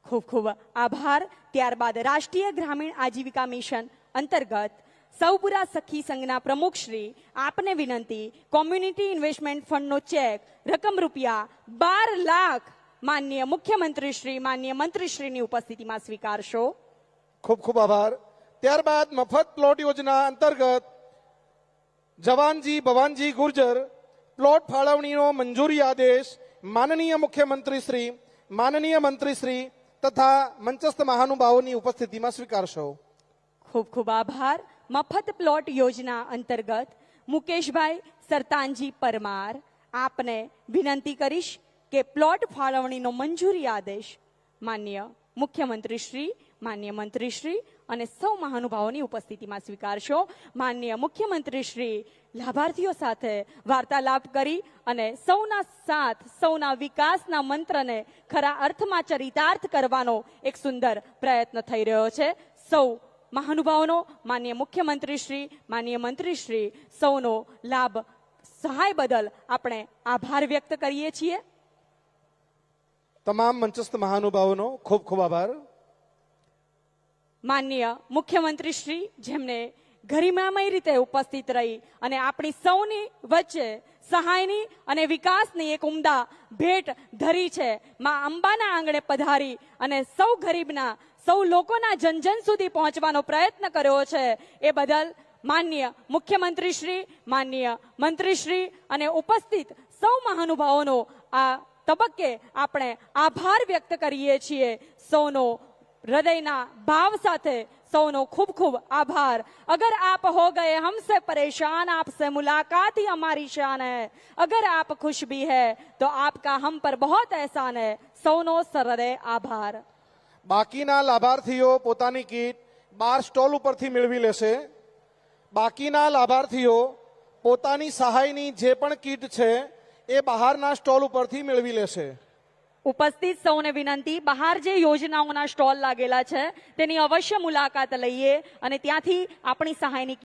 ખૂબ ખૂબ આભાર. ત્યારબાદ રાષ્ટ્રીય ગ્રામીણ આજીવિકા મિશન અંતર્ગત સૌપુરા સખી સંઘના પ્રમુખશ્રી, આપને વિનંતી કોમ્યુનિટી ઇન્વેસ્ટમેન્ટ ફંડનો ચેક રકમ ₹12,00,000 માનનીય મુખ્યમંત્રીશ્રી, માનનીય મંત્રીશ્રીની ઉપસ્થિતિમાં સ્વીકારશો.
ખૂબ ખૂબ આભાર. ત્યારબાદ મફત પ્લોટ યોજના અંતર્ગત જવાનજી ભવાનજી ગુર્જર પ્લોટ ફાળવણીનો મંજૂરી આદેશ માનનીય મુખ્યમંત્રીશ્રી, માનનીય મંત્રીશ્રી તથા મંચસ્થ મહાનુભાવોની ઉપસ્થિતિમાં સ્વીકારશો.
ખૂબ ખૂબ આભાર. મફત પ્લોટ યોજના અંતર્ગત મુકેશભાઈ સરતાનજી પરમાર, આપને વિનંતી કરીશ કે પ્લોટ ફાળવણીનો મંજૂરી આદેશ માન્ય મુખ્યમંત્રીશ્રી, માન્ય મંત્રીશ્રી અને સૌ મહાનુભાવોની ઉપસ્થિતિમાં સ્વીકારશો. માન્ય મુખ્યમંત્રીશ્રી લાભાર્થીઓ સાથે વાર્તાલાપ કરી અને સૌના સાથ, સૌના વિકાસના મંત્રને ખરા અર્થમાં ચરિતાર્થ કરવાનો એક સુંદર પ્રયત્ન થઈ રહ્યો છે. સૌ મહાનુભાવોનો, માન્ય મુખ્યમંત્રીશ્રી, માન્ય મંત્રીશ્રી સૌનો લાભ સહાય બદલ આપણે આભાર વ્યક્ત કરીએ છીએ.
તમામ મંચસ્થ મહાનુભાવોનો ખૂબ ખૂબ આભાર.
માન્ય મુખ્યમંત્રીશ્રી, જેમને ગરિમામય રીતે ઉપસ્થિત રહી અને આપણી સૌની વચ્ચે સહાયની અને વિકાસની એક ઉમદા ભેટ ધરી છે. માં અંબાના આંગણે પધારી અને સૌ ગરીબના, સૌ લોકોના જન સુધી પહોંચવાનો પ્રયત્ન કર્યો છે. એ બદલ માન્ય મુખ્યમંત્રીશ્રી, માન્ય મંત્રીશ્રી અને ઉપસ્થિત સૌ મહાનુભાવોનો આ તબક્કે આપણે આભાર વ્યક્ત કરીએ છીએ. સૌનો હૃદયના ભાવ સાથે સૌનો ખૂબ ખૂબ આભાર. અગર આપ હો ગए हमसे परेशान, आपसे मुलाकात ही हमारी शान है. अगर आप खुश भी है तो आपका हम पर बहुत एहसान है. સૌનો સરહૃદય આભાર.
બાકીના લાભાર્થીઓ પોતાની કીટ 12 સ્ટોલ ઉપરથી મેળવી લેશે. બાકીના લાભાર્થીઓ પોતાની સહાયની જે પણ કીટ છે એ બહારના સ્ટોલ ઉપરથી મેળવી લેશે.
ઉપસ્થિત સૌને વિનંતી, બહાર જે યોજનાઓના સ્ટોલ લાગેલા છે તેની અવશ્ય મુલાકાત લઈએ અને ત્યાંથી આપણી સહાયની